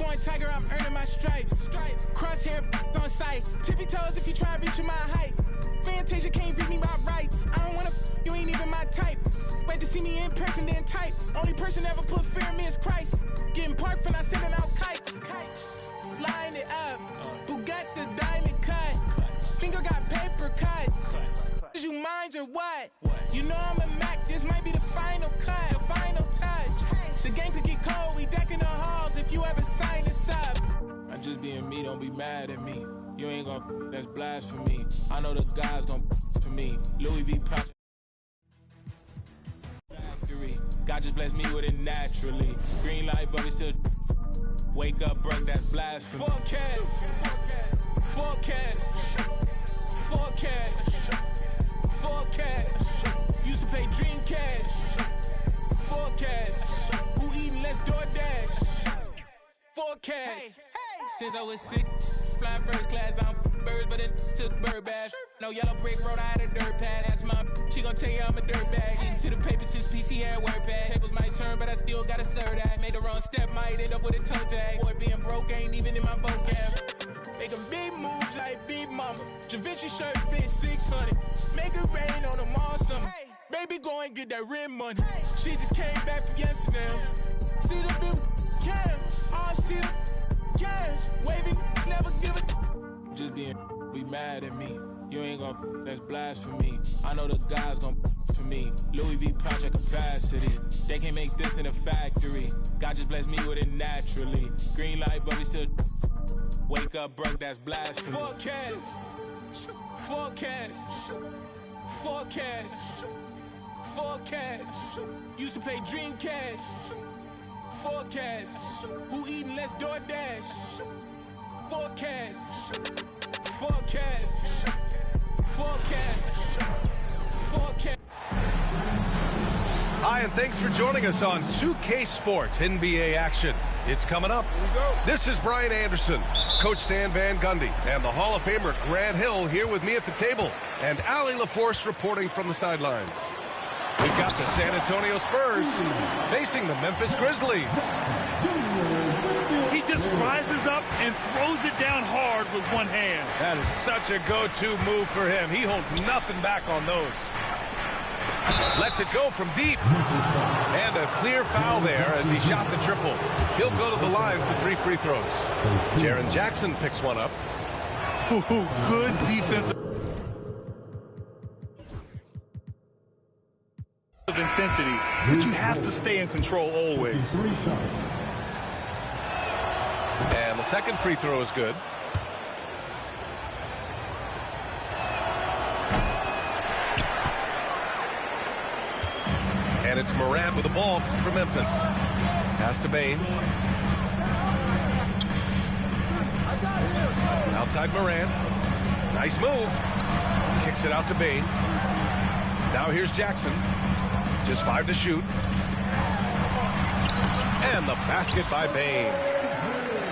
born tiger, I'm earning my stripes. Crosshair on sight. Tippy toes if you try reaching my height. Fantasia can't read me my rights. I don't wanna you ain't even my type. Wait to see me in person, then type. Only person ever put fear in me is Christ. Getting parked for not sending out kites. Flying it up. Who got the diamond cut? Finger got paper cuts. You minds or what? You know I'm a Mac. This might be the final cut, the final touch. The game could get cold. We decking the halls if you ever sign us up. I'm just being me. Don't be mad at me. You ain't gon' that's blasphemy. I know the guys gon' for me. Louis V. Pouch. God just blessed me with it naturally. Green light, but it's still wake up, broke, that's blasphemy. Forecast. Used to play Dreamcast. Forecast. Who eating less DoorDash? Forecast. Since I was sick, flying first class, I'm birds, but it took bird bash. No yellow brick road, I had a dirt pad. That's my she gon' tell you I'm a dirt bag. Into the paper since PC had word pad. Tables might turn, but I still gotta serve that. Made the wrong step, might end up with a toe tag. Boy, being broke ain't even in my vocab. Making big moves like Big Mama. Javinci shirt spent 600. Make it rain on them all summer. Baby, go and get that rent money. She just came back from Amsterdam. See the big cam, all see the cash. Waving, never give it. Just being be mad at me. You ain't gon' that's blasphemy. I know the guys gon' for me. Louis V. Pouch at capacity. They can't make this in a factory. God just blessed me with it naturally. Green light, but we still wake up, broke, that's blasphemy. Forecast. Used to play Dreamcast. Forecast. Who eating less DoorDash? Forecast. Hi, and thanks for joining us on 2K Sports NBA action. It's coming up. This is Brian Anderson, Coach Stan Van Gundy, and the Hall of Famer Grant Hill here with me at the table, and Allie LaForce reporting from the sidelines. We've got the San Antonio Spurs facing the Memphis Grizzlies. He just rises up and throws it down hard with one hand. That is such a go-to move for him. He holds nothing back on those. Lets it go from deep. And a clear foul there as he shot the triple. He'll go to the line for 3 free throws. Jaren Jackson picks one up. Good defensive intensity, but you have to stay in control always. And the second free throw is good. And it's Morant with the ball for Memphis. Pass to Bane. Outside Morant. Nice move. Kicks it out to Bane. Now here's Jackson. Just 5 to shoot. And the basket by Bane.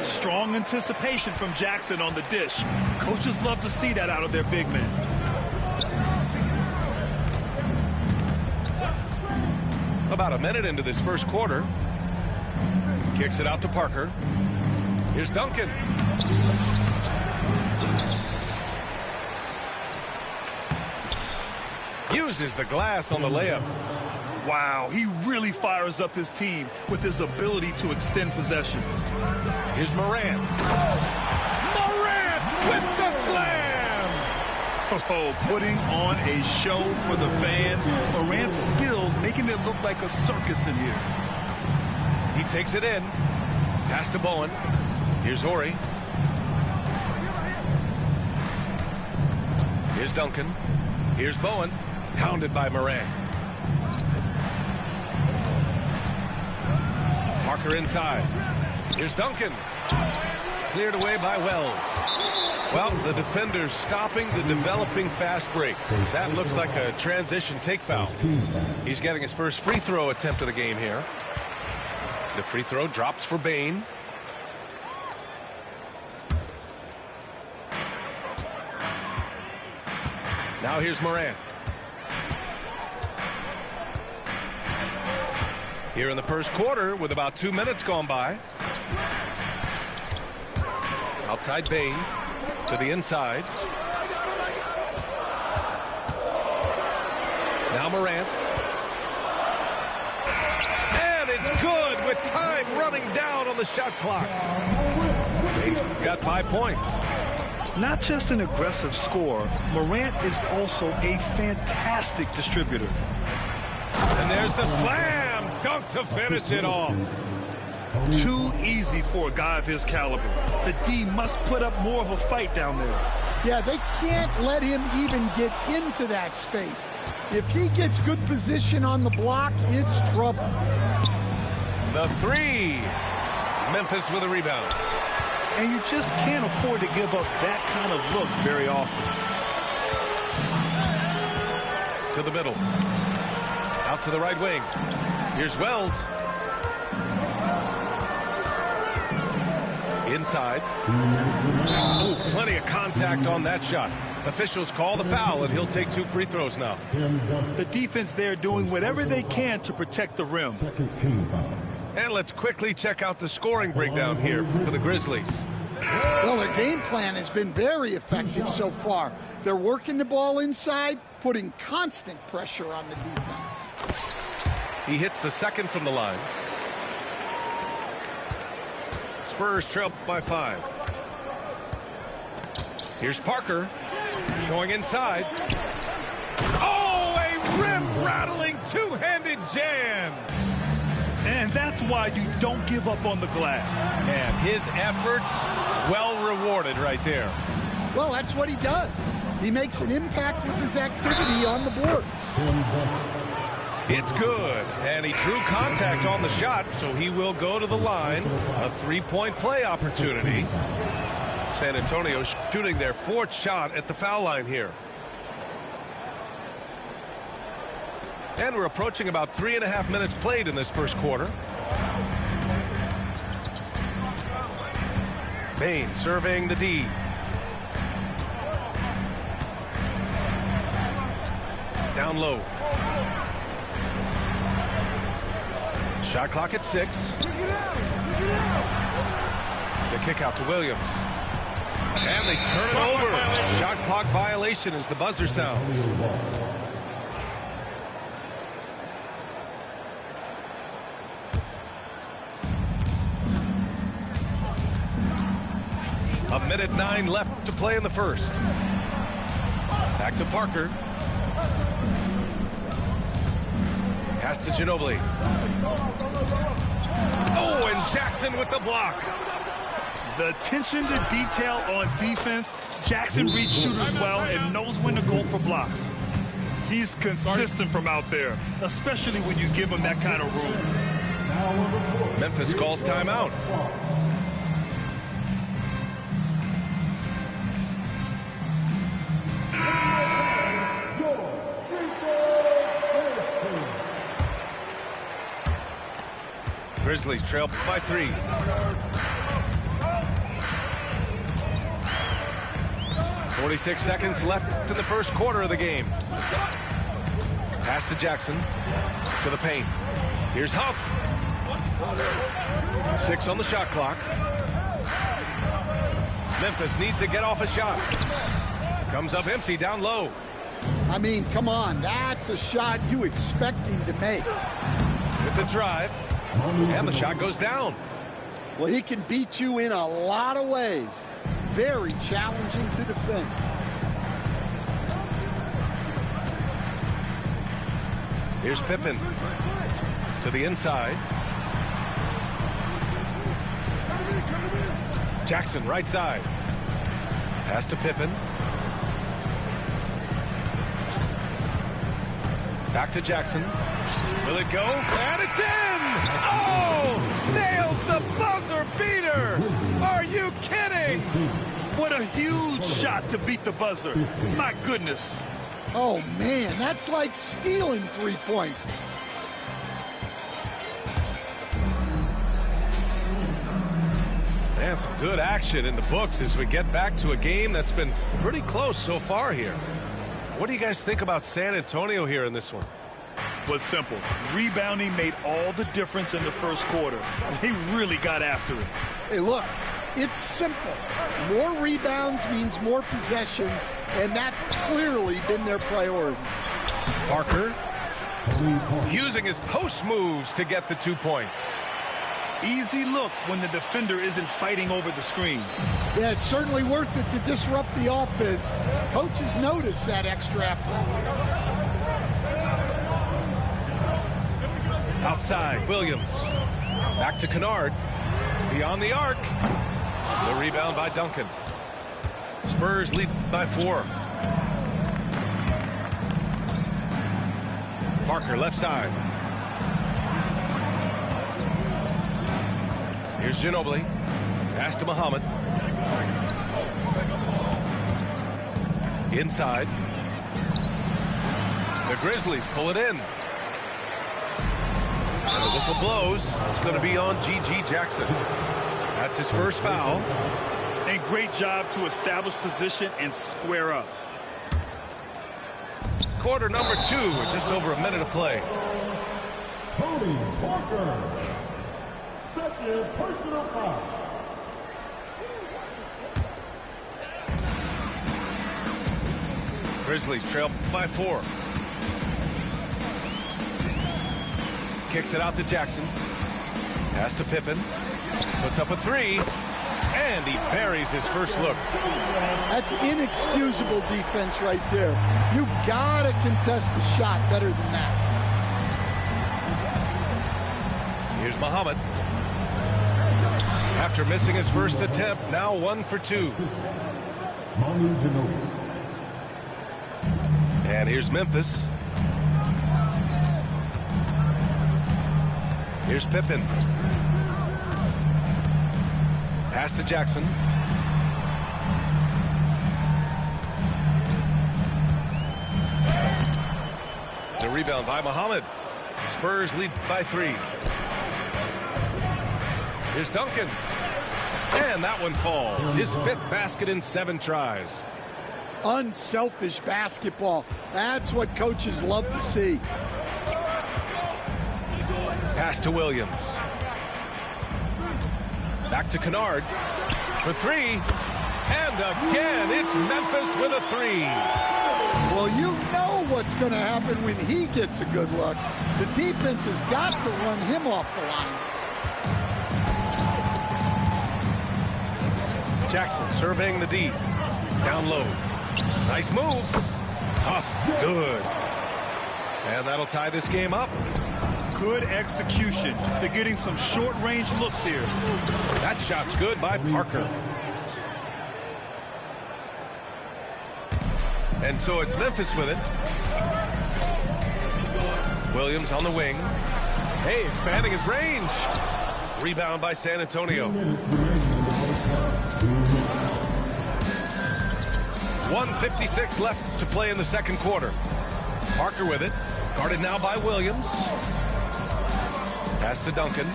Strong anticipation from Jackson on the dish. Coaches love to see that out of their big men. About a minute into this first quarter. Kicks it out to Parker. Here's Duncan. Uses the glass on the layup. Wow, he really fires up his team with his ability to extend possessions. Here's Morant. Morant with the slam! Oh, putting on a show for the fans. Morant's skills making it look like a circus in here. He takes it in. Pass to Bowen. Here's Horry. Here's Duncan. Here's Bowen. Pounded by Morant. Parker inside. Here's Duncan. Cleared away by Wells. Well, the defender's stopping the developing fast break. That looks like a transition take foul. He's getting his first free throw attempt of the game here. The free throw drops for Bane. Now here's Morant. Here in the first quarter with about 2 minutes gone by. Outside Bane to the inside. Now Morant. And it's good with time running down on the shot clock. Bane's got 5 points. Not just an aggressive scorer, Morant is also a fantastic distributor. And there's the slam dunk to finish it off. Too easy for a guy of his caliber. The D must put up more of a fight down there. Yeah, they can't let him even get into that space. If he gets good position on the block, it's trouble. The three. Memphis with a rebound. And you just can't afford to give up that kind of look very often. To the middle. Out to the right wing. Here's Wells. Inside. Ooh, plenty of contact on that shot. Officials call the foul, and he'll take 2 free throws now. The defense there doing whatever they can to protect the rim. And let's quickly check out the scoring breakdown here for the Grizzlies. Well, their game plan has been very effective so far. They're working the ball inside, putting constant pressure on the defense. He hits the second from the line. Spurs trail by 5. Here's Parker going inside. Oh, a rim-rattling two-handed jam. And that's why you don't give up on the glass. And his efforts well rewarded right there. Well, that's what he does. He makes an impact with his activity on the boards. It's good, and he drew contact on the shot, so he will go to the line. A 3-point play opportunity. San Antonio shooting their 4th shot at the foul line here. And we're approaching about 3.5 minutes played in this first quarter. Bane serving the D. Down low. Shot clock at 6. The kick out to Williams. And they turn it over. Shot clock violation as the buzzer sounds. A minute 9 left to play in the first. Back to Parker. Pass to Ginobili. Oh, and Jackson with the block. The attention to detail on defense. Jackson reads shooters well and knows when to go for blocks. He's consistent from out there, especially when you give him that kind of room. Memphis calls timeout. Grizzlies trail by 3. .46 seconds left in the first quarter of the game. Pass to Jackson. To the paint. Here's Huff. 6 on the shot clock. Memphis needs to get off a shot. Comes up empty down low. I mean, come on. That's a shot you expect him to make. With the drive. And the shot goes down. Well, he can beat you in a lot of ways. Very challenging to defend. Here's Pippen. To the inside. Jackson right side. Pass to Pippen. Back to Jackson. Will it go? And it's in! Oh! Nails the buzzer beater! Are you kidding? What a huge shot to beat the buzzer. My goodness. Oh, man, that's like stealing 3 points. Man, some good action in the books as we get back to a game that's been pretty close so far here. What do you guys think about San Antonio here in this one? Well, it's simple. Rebounding made all the difference in the first quarter. They really got after it. Hey, look, It's simple. More rebounds means more possessions, and that's clearly been their priority. Parker using his post moves to get the 2 points. Easy look when the defender isn't fighting over the screen. Yeah, it's certainly worth it to disrupt the offense. Coaches notice that extra effort. Outside, Williams. Back to Kennard. Beyond the arc. The rebound by Duncan. Spurs lead by 4. Parker, left side. Here's Ginobili. Pass to Muhammad. Inside. The Grizzlies pull it in. And the whistle blows. It's going to be on G.G. Jackson. That's his first foul. And great job to establish position and square up. Quarter number 2 with just over a minute of play. Tony Parker, second personal foul. Grizzlies trail by 4. Kicks it out to Jackson. Pass to Pippen. Puts up a 3. And he buries his first look. That's inexcusable defense right there. You gotta contest the shot better than that. Here's Muhammad. After missing his first attempt, now 1 for 2. Manu Ginobili. And here's Memphis. Here's Pippen. Pass to Jackson. The rebound by Muhammad. Spurs lead by 3. Here's Duncan. And that one falls. His 5th basket in 7 tries. Unselfish basketball. That's what coaches love to see. Pass to Williams. Back to Kennard for 3. And again, it's Memphis with a 3. Well, you know what's going to happen when he gets a good look. The defense has got to run him off the line. Jackson surveying the D. Down low. Nice move. Tough. Good. And that'll tie this game up. Good execution. They're getting some short-range looks here. That shot's good by Parker. And so it's Memphis with it. Williams on the wing. Hey, expanding his range. Rebound by San Antonio. 1:56 left to play in the second quarter. Parker with it. Guarded now by Williams. Pass to Duncan.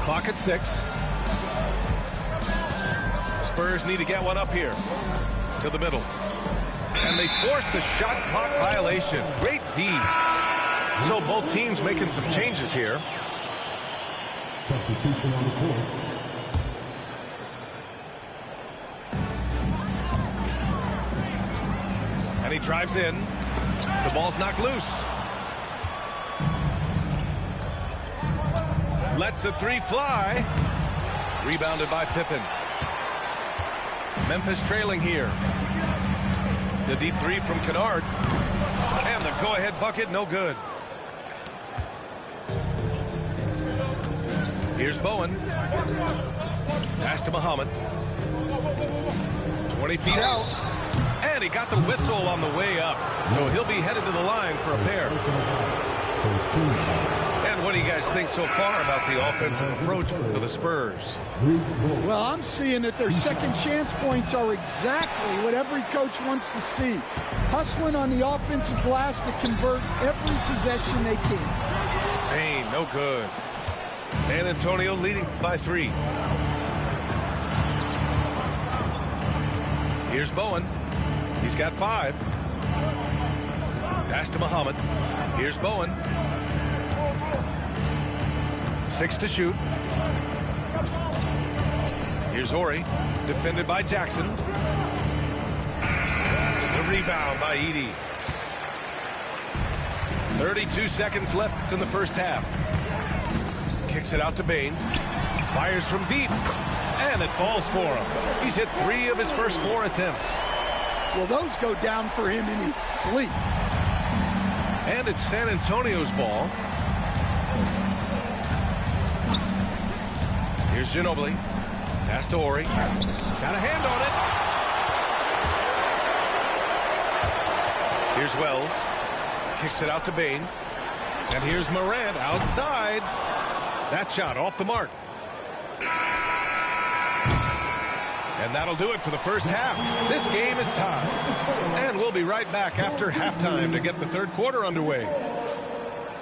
Clock at 6. Spurs need to get one up here. To the middle. And they force the shot clock violation. Great D. So both teams making some changes here. Substitution on the court. And he drives in. The ball's knocked loose. Lets a 3 fly. Rebounded by Pippen. Memphis trailing here. The deep 3 from Kennard. And the go-ahead bucket, no good. Here's Bowen. Pass to Muhammad. 20 feet out. And he got the whistle on the way up. So he'll be headed to the line for a pair. And what do you guys think so far about the offensive approach for the Spurs? Well, I'm seeing that their second chance points are exactly what every coach wants to see. Hustling on the offensive glass to convert every possession they can. Payne, no good. San Antonio leading by 3. Here's Bowen. He's got 5. Pass to Muhammad. Here's Bowen. 6 to shoot. Here's Horry, defended by Jackson. The rebound by Edey. 32 seconds left in the first half. Kicks it out to Bane. Fires from deep. And it falls for him. He's hit 3 of his first 4 attempts. Well, those go down for him in his sleep. And it's San Antonio's ball. Here's Ginobili. Pass to Horry. Got a hand on it. Here's Wells. Kicks it out to Bane. And here's Morant outside. That shot off the mark. And that'll do it for the first half. This game is tied. And we'll be right back after halftime to get the third quarter underway.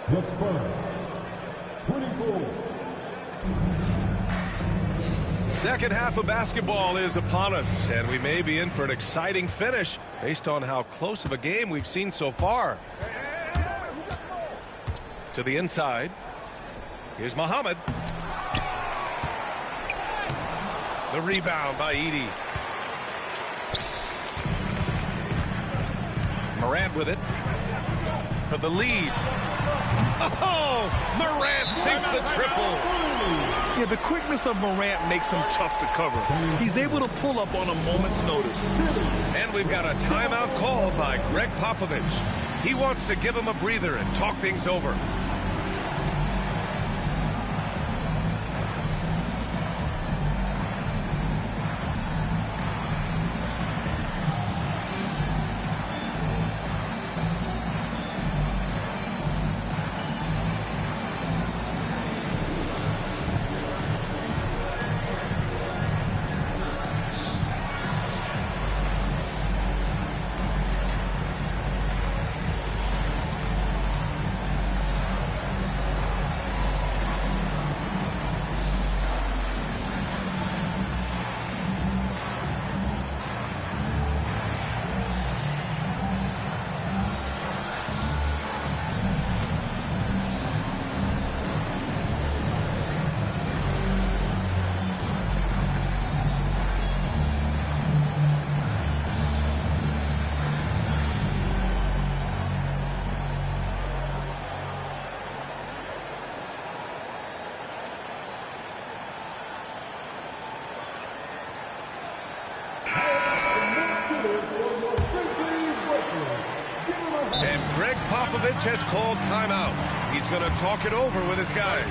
The Spurs, 24. Second half of basketball is upon us, and we may be in for an exciting finish based on how close of a game we've seen so far. To the inside. Here's Muhammad. The rebound by Edey. Morant with it. For the lead. Oh! Morant sinks the triple. Yeah, the quickness of Morant makes him tough to cover. He's able to pull up on a moment's notice. And we've got a timeout called by Greg Popovich. He wants to give him a breather and talk things over. And Greg Popovich has called timeout. He's going to talk it over with his guys.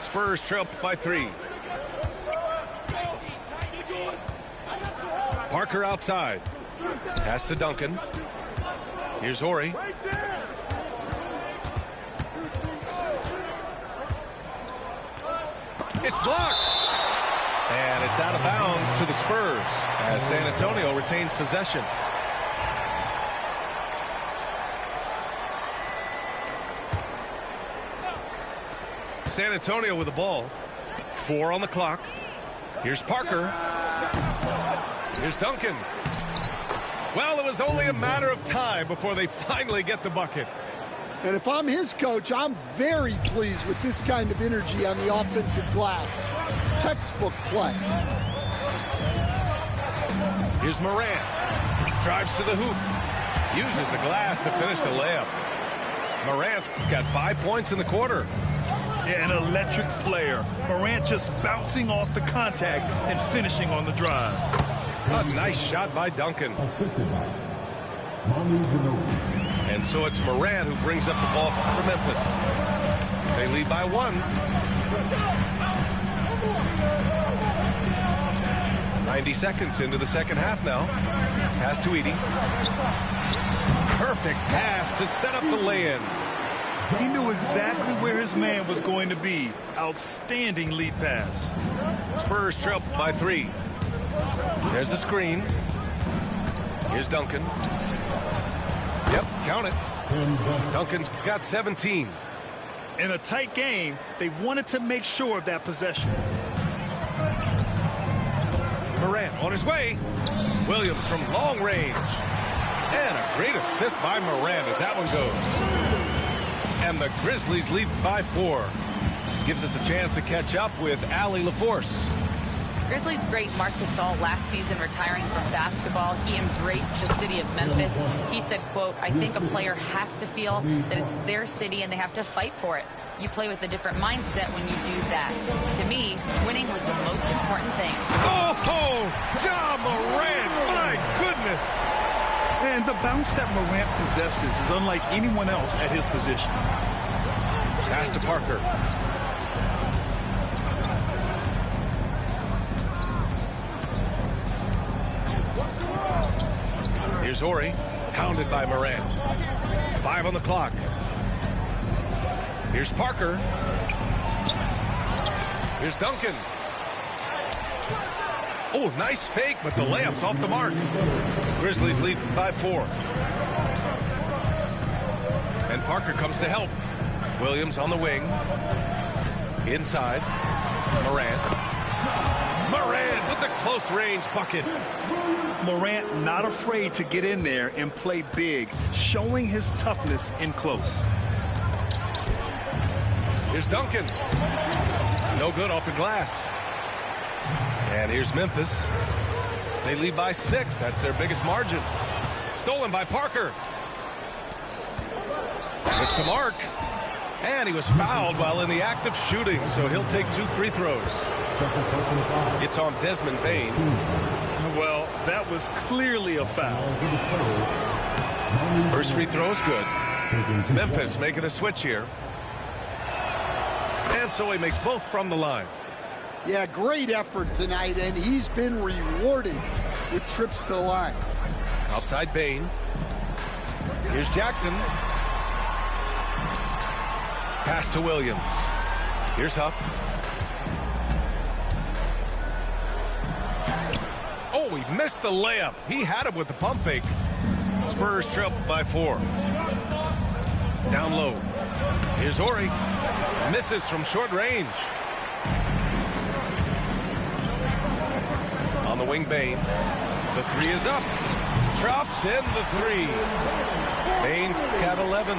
Spurs trail by 3. Parker outside. Pass to Duncan. Here's Horry. It's blocked. And it's out of bounds to the Spurs as San Antonio retains possession. San Antonio with the ball. 4 on the clock. Here's Parker. Here's Duncan. Well, it was only a matter of time before they finally get the bucket. And if I'm his coach, I'm very pleased with this kind of energy on the offensive glass. Textbook play. Here's Morant. Drives to the hoop. Uses the glass to finish the layup. Morant's got 5 points in the quarter. Yeah, an electric player. Morant just bouncing off the contact and finishing on the drive. A nice shot by Duncan. Assisted by Manu Ginobili. And so it's Morant who brings up the ball for Memphis. They lead by 1. 90 seconds into the second half now. Pass to Edey. Perfect pass to set up the lay-in. He knew exactly where his man was going to be. Outstanding lead pass. Spurs trail by 3. There's the screen. Here's Duncan. Yep, count it. Duncan's got 17. In a tight game, they wanted to make sure of that possession. Morant on his way. Williams from long range. And a great assist by Morant as that one goes. And the Grizzlies lead by 4. Gives us a chance to catch up with Allie LaForce. Grizzlies great Marc Gasol last season retiring from basketball. He embraced the city of Memphis. He said, quote, "I think a player has to feel that it's their city and they have to fight for it. You play with a different mindset when you do that. To me, winning was the most important thing." Oh, Ja Morant, my goodness. And the bounce that Morant possesses is unlike anyone else at his position. Pass to Parker. Here's Horry, pounded by Morant. 5 on the clock. Here's Parker. Here's Duncan. Oh, nice fake, but the layup's off the mark. Grizzlies lead by 4. And Parker comes to help. Williams on the wing. Inside. Morant. Morant with the close range bucket. Morant not afraid to get in there and play big, showing his toughness in close. Here's Duncan. No good off the glass. And here's Memphis. They lead by 6. That's their biggest margin. Stolen by Parker. It's the mark. And he was fouled while in the act of shooting, so he'll take 2 free throws. It's on Desmond Bane. Well, that was clearly a foul. First free throw is good. Memphis making a switch here. And so he makes both from the line. Yeah, great effort tonight, and he's been rewarded with trips to the line. Outside Bane. Here's Jackson. Pass to Williams. Here's Huff. Oh, he missed the layup. He had him with the pump fake. Spurs trail by 4. Down low. Here's Horry. Misses from short range. On the wing, Bane. The 3 is up. Drops in the 3. Bane's got 11.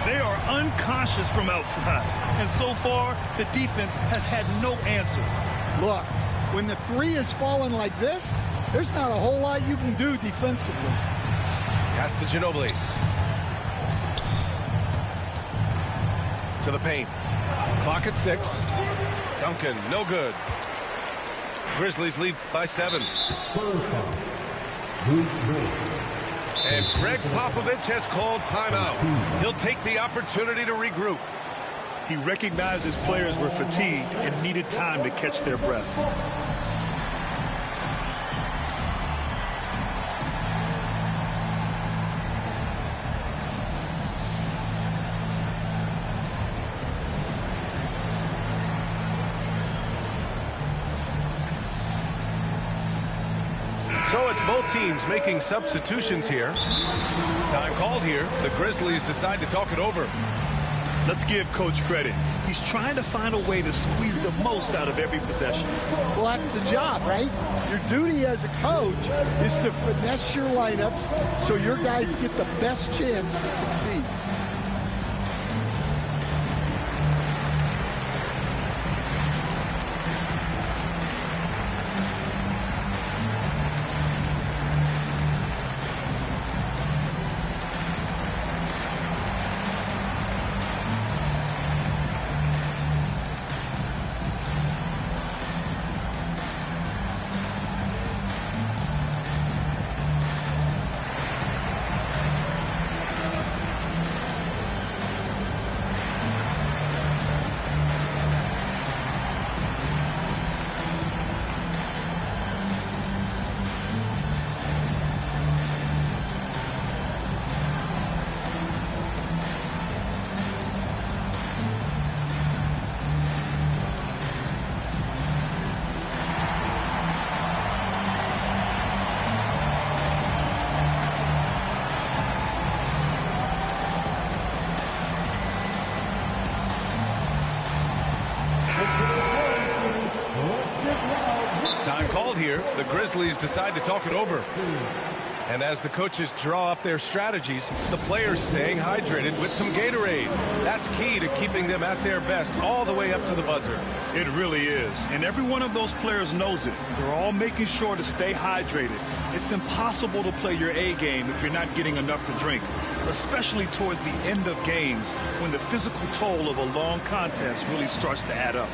They are unconscious from outside. And so far, the defense has had no answer. Look, when the 3 is falling like this, there's not a whole lot you can do defensively. Pass to Ginobili. To the paint. Clock at 6. Duncan, no good. Grizzlies lead by 7. And Greg Popovich has called timeout. He'll take the opportunity to regroup. He recognized his players were fatigued and needed time to catch their breath. So it's both teams making substitutions here. Time called here. The Grizzlies decide to talk it over. Let's give Coach credit. He's trying to find a way to squeeze the most out of every possession. Well, that's the job, right? Your duty as a coach is to finesse your lineups so your guys get the best chance to succeed. the Grizzlies decide to talk it over. And as the coaches draw up their strategies, the players staying hydrated with some Gatorade. That's key to keeping them at their best all the way up to the buzzer. It really is. And every one of those players knows it. They're all making sure to stay hydrated. It's impossible to play your A game if you're not getting enough to drink, especially towards the end of games when the physical toll of a long contest really starts to add up.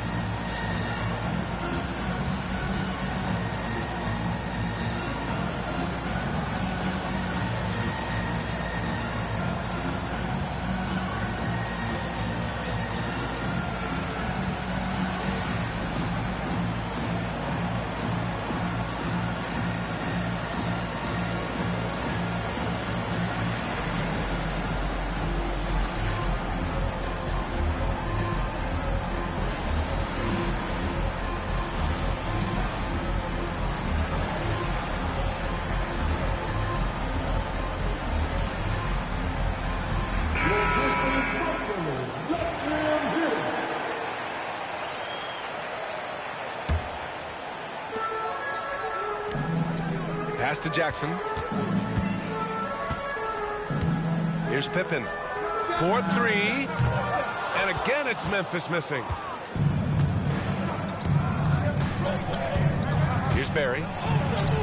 Pass to Jackson. Here's Pippen. 4-3. And again, it's Memphis missing. Here's Barry.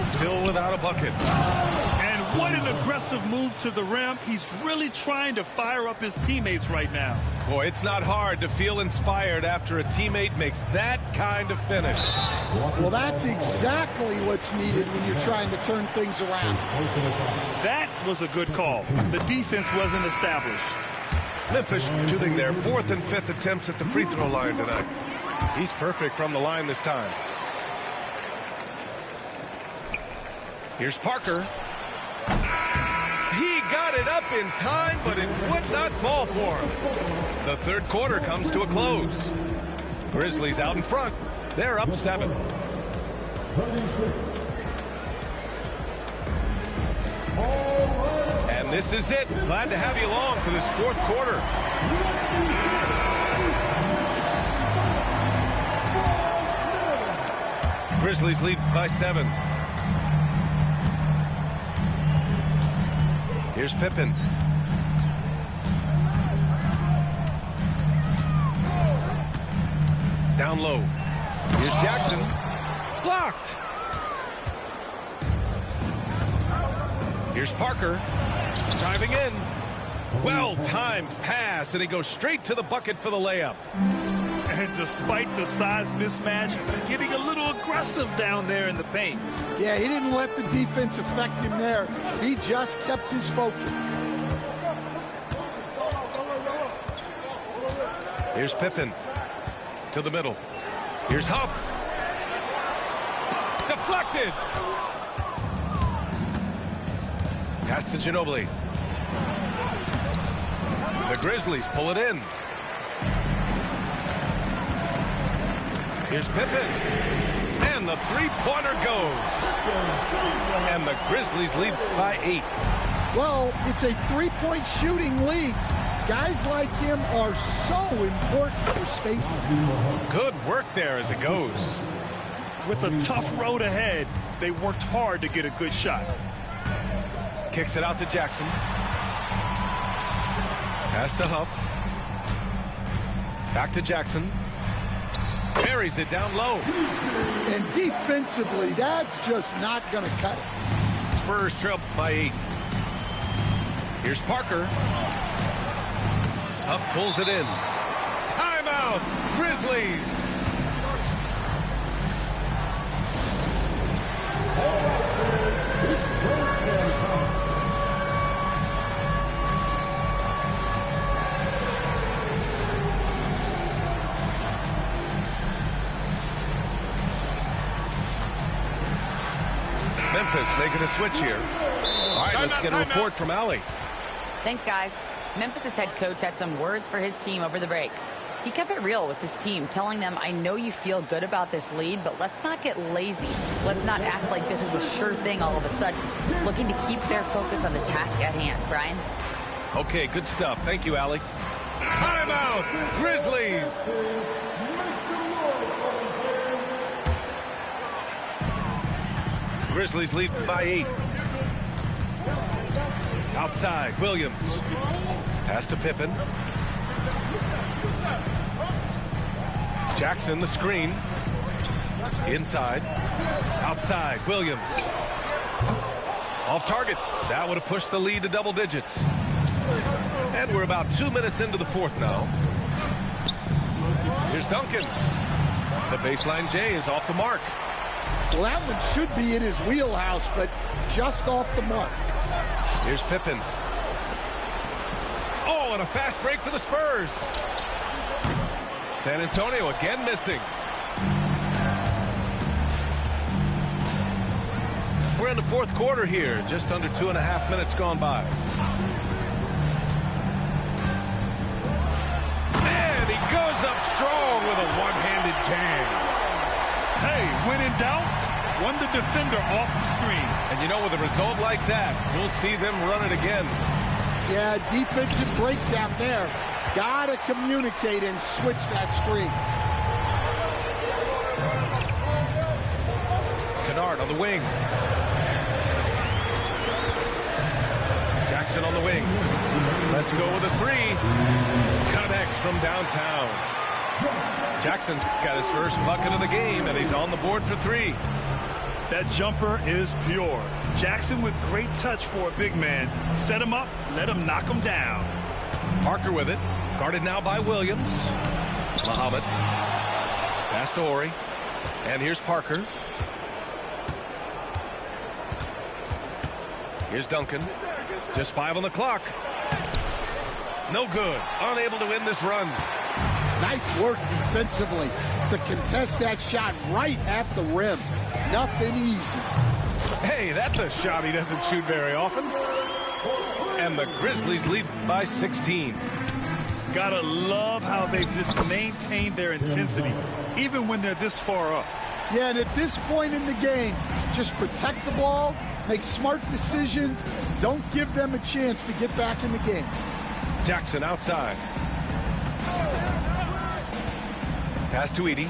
Still without a bucket. And what an aggressive move to the rim. He's really trying to fire up his teammates right now. Boy, it's not hard to feel inspired after a teammate makes that kind of finish. Well, that's exactly what's needed when you're trying to turn things around. That was a good call. The defense wasn't established. Memphis shooting their 4th and 5th attempts at the free throw line tonight. He's perfect from the line this time. Here's Parker. He got it up in time, but it would not fall for him. The third quarter comes to a close. Grizzlies out in front. They're up 7. And this is it. Glad to have you along for this 4th quarter. Grizzlies lead by 7. Here's Pippen. Down low. Here's Jackson. Blocked. Here's Parker. Driving in. Well-timed pass, and he goes straight to the bucket for the layup. And despite the size mismatch, getting a little aggressive down there in the paint. Yeah, he didn't let the defense affect him there. He just kept his focus. Here's Pippen. To the middle. Here's Huff. Deflected. Pass to Ginobili. The Grizzlies pull it in. Here's Pippen. And the three-pointer goes. And the Grizzlies lead by 8. Well, it's a three-point shooting league. Guys like him are so important for spacing. Good work there as it goes. With a tough road ahead, they worked hard to get a good shot. Kicks it out to Jackson. Pass to Huff. Back to Jackson. Buries it down low. And defensively, that's just not going to cut it. Spurs trail by 8. Here's Parker. Huff pulls it in. Timeout, Grizzlies. Memphis making a switch here. All right, let's get a report from Allie. Thanks, guys. Memphis' head coach had some words for his team over the break. He kept it real with his team, telling them, I know you feel good about this lead, but let's not get lazy. Let's not act like this is a sure thing all of a sudden. Looking to keep their focus on the task at hand. Brian? Okay, good stuff. Thank you, Allie. Timeout, Grizzlies. Grizzlies lead by 8. Outside, Williams. Pass to Pippen. Jackson, the screen. Inside. Outside, Williams. Off target. That would have pushed the lead to double digits. And we're about 2 minutes into the fourth now. Here's Duncan. The baseline J is off the mark. Well, that one should be in his wheelhouse, but just off the mark. Here's Pippen. Oh, and a fast break for the Spurs. San Antonio again missing. We're in the fourth quarter here, just under 2.5 minutes gone by. And he goes up strong with a one-handed jam. Hey, when in doubt, run the defender off the screen. And you know, with a result like that, you'll see them run it again. Yeah, defensive breakdown there. Gotta communicate and switch that screen. Kennard on the wing. Jackson on the wing. Let's go with a three. Connects from downtown. Jackson's got his first bucket of the game, and he's on the board for 3. That jumper is pure. Jackson with great touch for a big man. Set him up, let him knock him down. Parker with it. Guarded now by Williams. Muhammad. Pass to Horry. And here's Parker. Here's Duncan. Just 5 on the clock. No good. Unable to win this run. Nice work defensively to contest that shot right at the rim. Nothing easy. Hey, that's a shot he doesn't shoot very often. And the Grizzlies lead by 16. Gotta love how they've just maintained their intensity, even when they're this far up. Yeah, and at this point in the game, just protect the ball, make smart decisions, don't give them a chance to get back in the game. Jackson outside. Pass to Edey.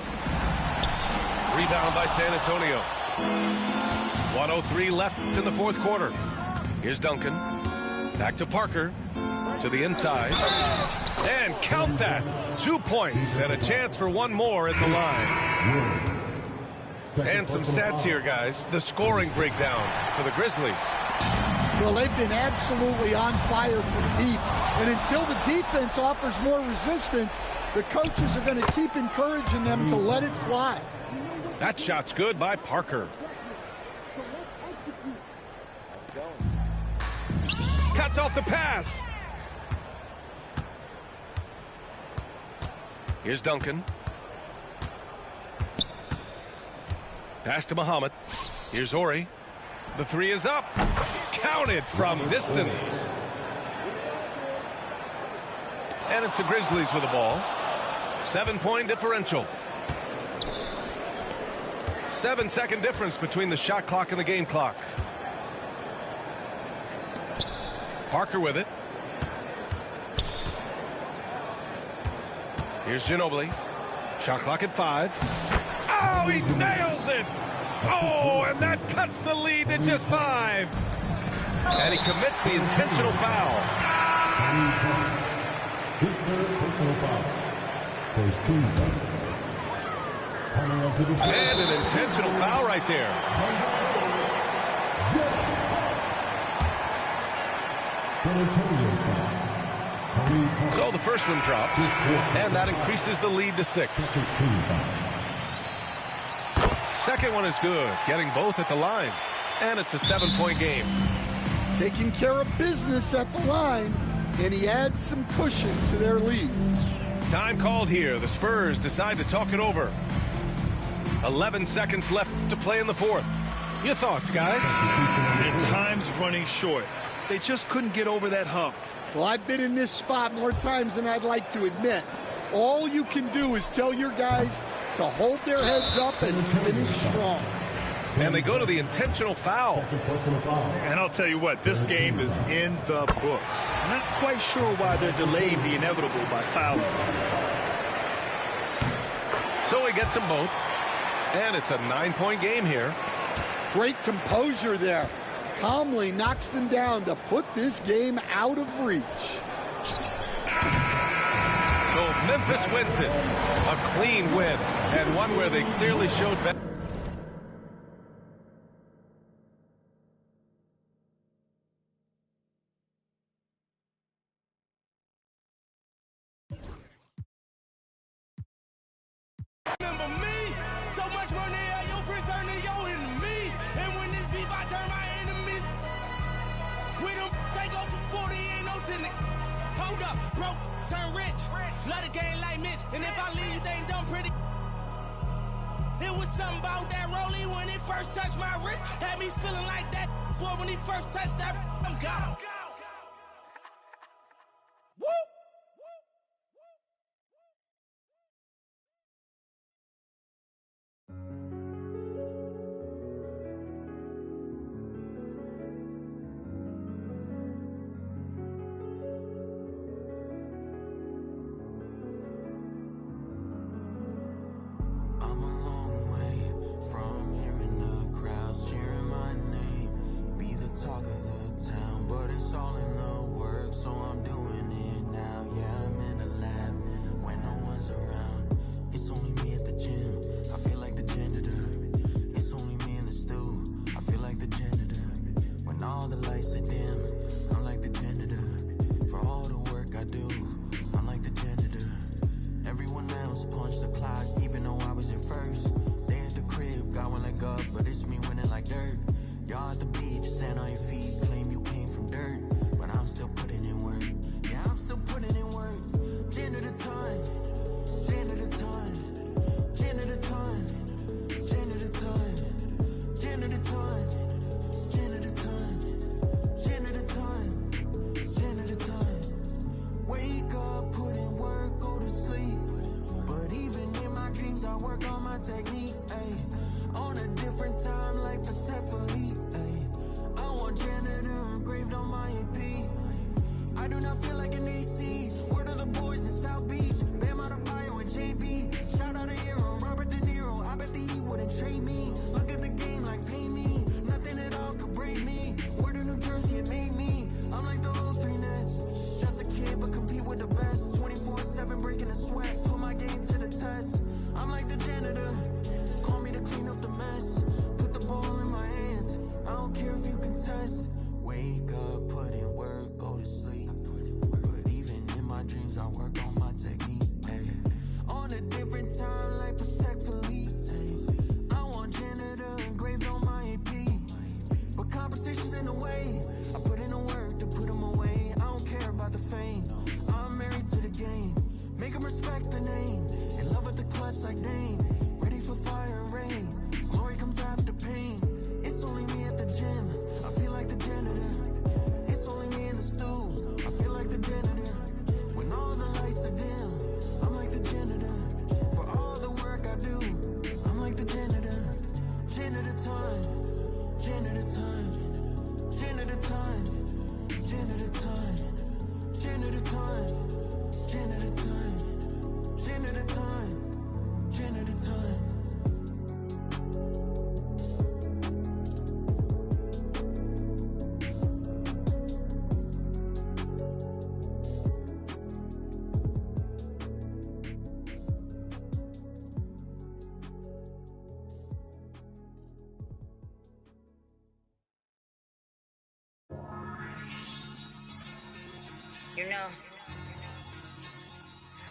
Rebound by San Antonio. 1:03 left in the fourth quarter. Here's Duncan. Back to Parker. To the inside. And count that. 2 points and a chance for one more at the line. And some stats here, guys. The scoring breakdown for the Grizzlies. Well, they've been absolutely on fire from deep. And until the defense offers more resistance, the coaches are going to keep encouraging them to let it fly. That shot's good by Parker. Cuts off the pass. Here's Duncan. Pass to Muhammad. Here's Horry. The three is up. Counted from distance. And it's the Grizzlies with the ball. 7-point differential. 7-second difference between the shot clock and the game clock. Parker with it. Here's Ginobili. Shot clock at 5. Oh, he nails it! Oh, and that cuts the lead to just 5. And he commits the intentional foul. His third personal foul. First team foul. And an intentional foul right there. San Antonio foul. So the first one drops, and that increases the lead to 6. Second one is good, getting both at the line. And it's a 7-point game. Taking care of business at the line, and he adds some cushion to their lead. Time called here. The Spurs decide to talk it over. 11 seconds left to play in the fourth. Your thoughts, guys? And time's running short. They just couldn't get over that hump. Well, I've been in this spot more times than I'd like to admit. All you can do is tell your guys to hold their heads up and finish strong. And they go to the intentional foul. And I'll tell you what, this game is in the books. Not quite sure why they're delaying the inevitable by fouling. So he gets them both. And it's a 9-point game here. Great composure there. Calmly knocks them down to put this game out of reach. So Memphis wins it. A clean win, and one where they clearly showed better. Remember me? So much money at your friends turn to your enemy. And when this beef, I turn my enemies. We them, they go for 40, ain't no 10. Hold up, broke, turn rich. Love the game like Mitch. And if I leave you, they ain't done pretty. It was something about that rollie when it first touched my wrist. Had me feeling like that boy when he first touched that. I'm got him. Woo! I'm a long way from hearing the crowds cheering my name, be the talk of the town, but it's all in the work, so I'm doing it now. Yeah, I'm in the lab when no one's around. It's only me at the gym, I feel like the janitor. It's only me in the stew, I feel like the janitor. When all the lights are dim, I'm like the janitor. For all the work I do, I'm like the janitor. Everyone else punched the clock, even though I was in first. They at the crib, got one leg up, but it's me winning like dirt. Y'all at the beach, sand on your feet, claim you came from dirt, but I'm still putting in work. Yeah, I'm still putting in work. Janitor time, janitor time, janitor time, janitor time, janitor time, janitor time, janitor time, janitor time. Wake up, put in work, go to sleep. But even in my dreams, I work on my technique, ayy. On a different time, like Patek Philippe, ayy. I want janitor engraved on my AP. I do not feel like an AC. Word of the boys in South Beach. Bam Adebayo and JB. Shout out to Aaron, Robert De Niro. I bet that he wouldn't trade me. Look at the game like pay me. Nothing at all could break me. Word of New Jersey, it made me. I'm like the old streetness. Just a kid, but compete with the best. 24/7 breaking a sweat. Put my game to the test. I'm like the janitor. Call me to clean up the mess. Put the ball in my hands. I don't care if you contest. Wake up, put in work, go to sleep. But even in my dreams, I work on my technique. Ay. On a different time, like Patek Philippe. Ay. I want janitor engraved on my AP. But competition's in the way. I put in the work to put them away. I don't care about the fame. I'm married to the game. Make them respect the name. In love with the clutch like Dane. Ready for fire and rain. Glory comes after pain. It's only me at the gym. I feel like the janitor. It's only me in the stew. I feel like the janitor. When all the lights are dim, I'm like the janitor. For all the work I do, I'm like the janitor. Janitor time. Janitor time. Janitor time. Janitor time. Janitor time. Janitor time. Janitor time. Janitor time. You know,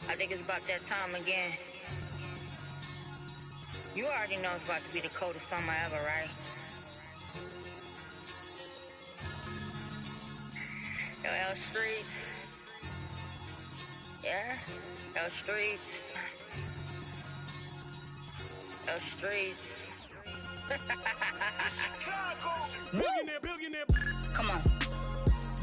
I think it's about that time again. You already know it's about to be the coldest summer ever, right? Yo, L Streets. Yeah? L Streets. L Streets. Billionaire. Come on.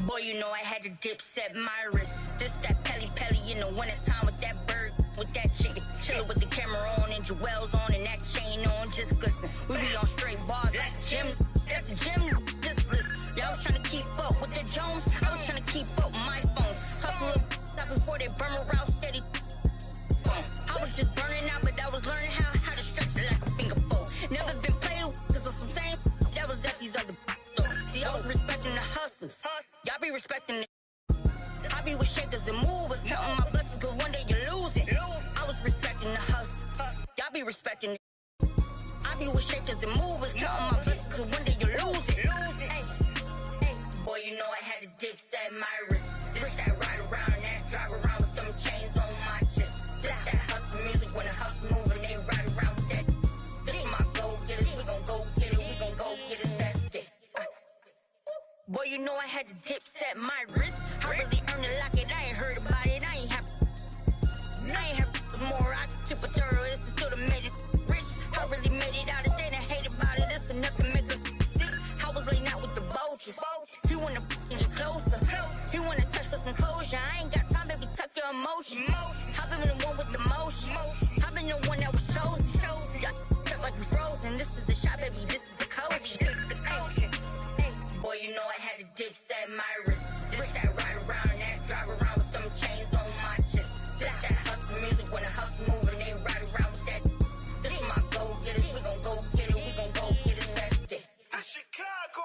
Boy, you know I had to dip, set my wrist. This that Pelly in the wintertime with that bird, with that chicken. Chillin' with the camera on and jewels on and that chain on, just glisten. We be on straight bars like Jim. That's a gym, just listen. Y'all was trying to keep up with the Jones. I was trying to keep up with my phones. Hustle little up before they burn around steady. I was just burning out, but I was learning how to stretch it like a finger bowl. Never been played with, cause of some same respecting. I be with shakers and movers, counting my blessings, cause one day you lose it. Hey, boy, you know I had the dips at my wrist. This that ride around, that drive around with them chains on my chest. This that hustle music, when the hustle move and they ride around with that. This my go getters, we gon' go get it, we gon' go get it, that's it. Boy, you know I had the dips at my wrist. I really earned a locket, I ain't heard about it, I ain't have more. I just keep a thorough, this is still the made it rich. I really made it out, they didn't hate about it, this enough to make us sick. I was laying out with the vultures. He wanna get closer, he wanna touch for some closure. I ain't got time, baby, tuck your emotion. I've been the one with the motion, I've been the one that was chosen. Felt like we frozen, this is the shot, baby, this is the coach. Boy, you know I had the dips at my wrist. This that ride around, that drive around with them chains on my chest. This that hustle music, when the hustle move and they ride around with that. This my go getters, we gon' go get it, we gon' go get it, that's it. Chicago!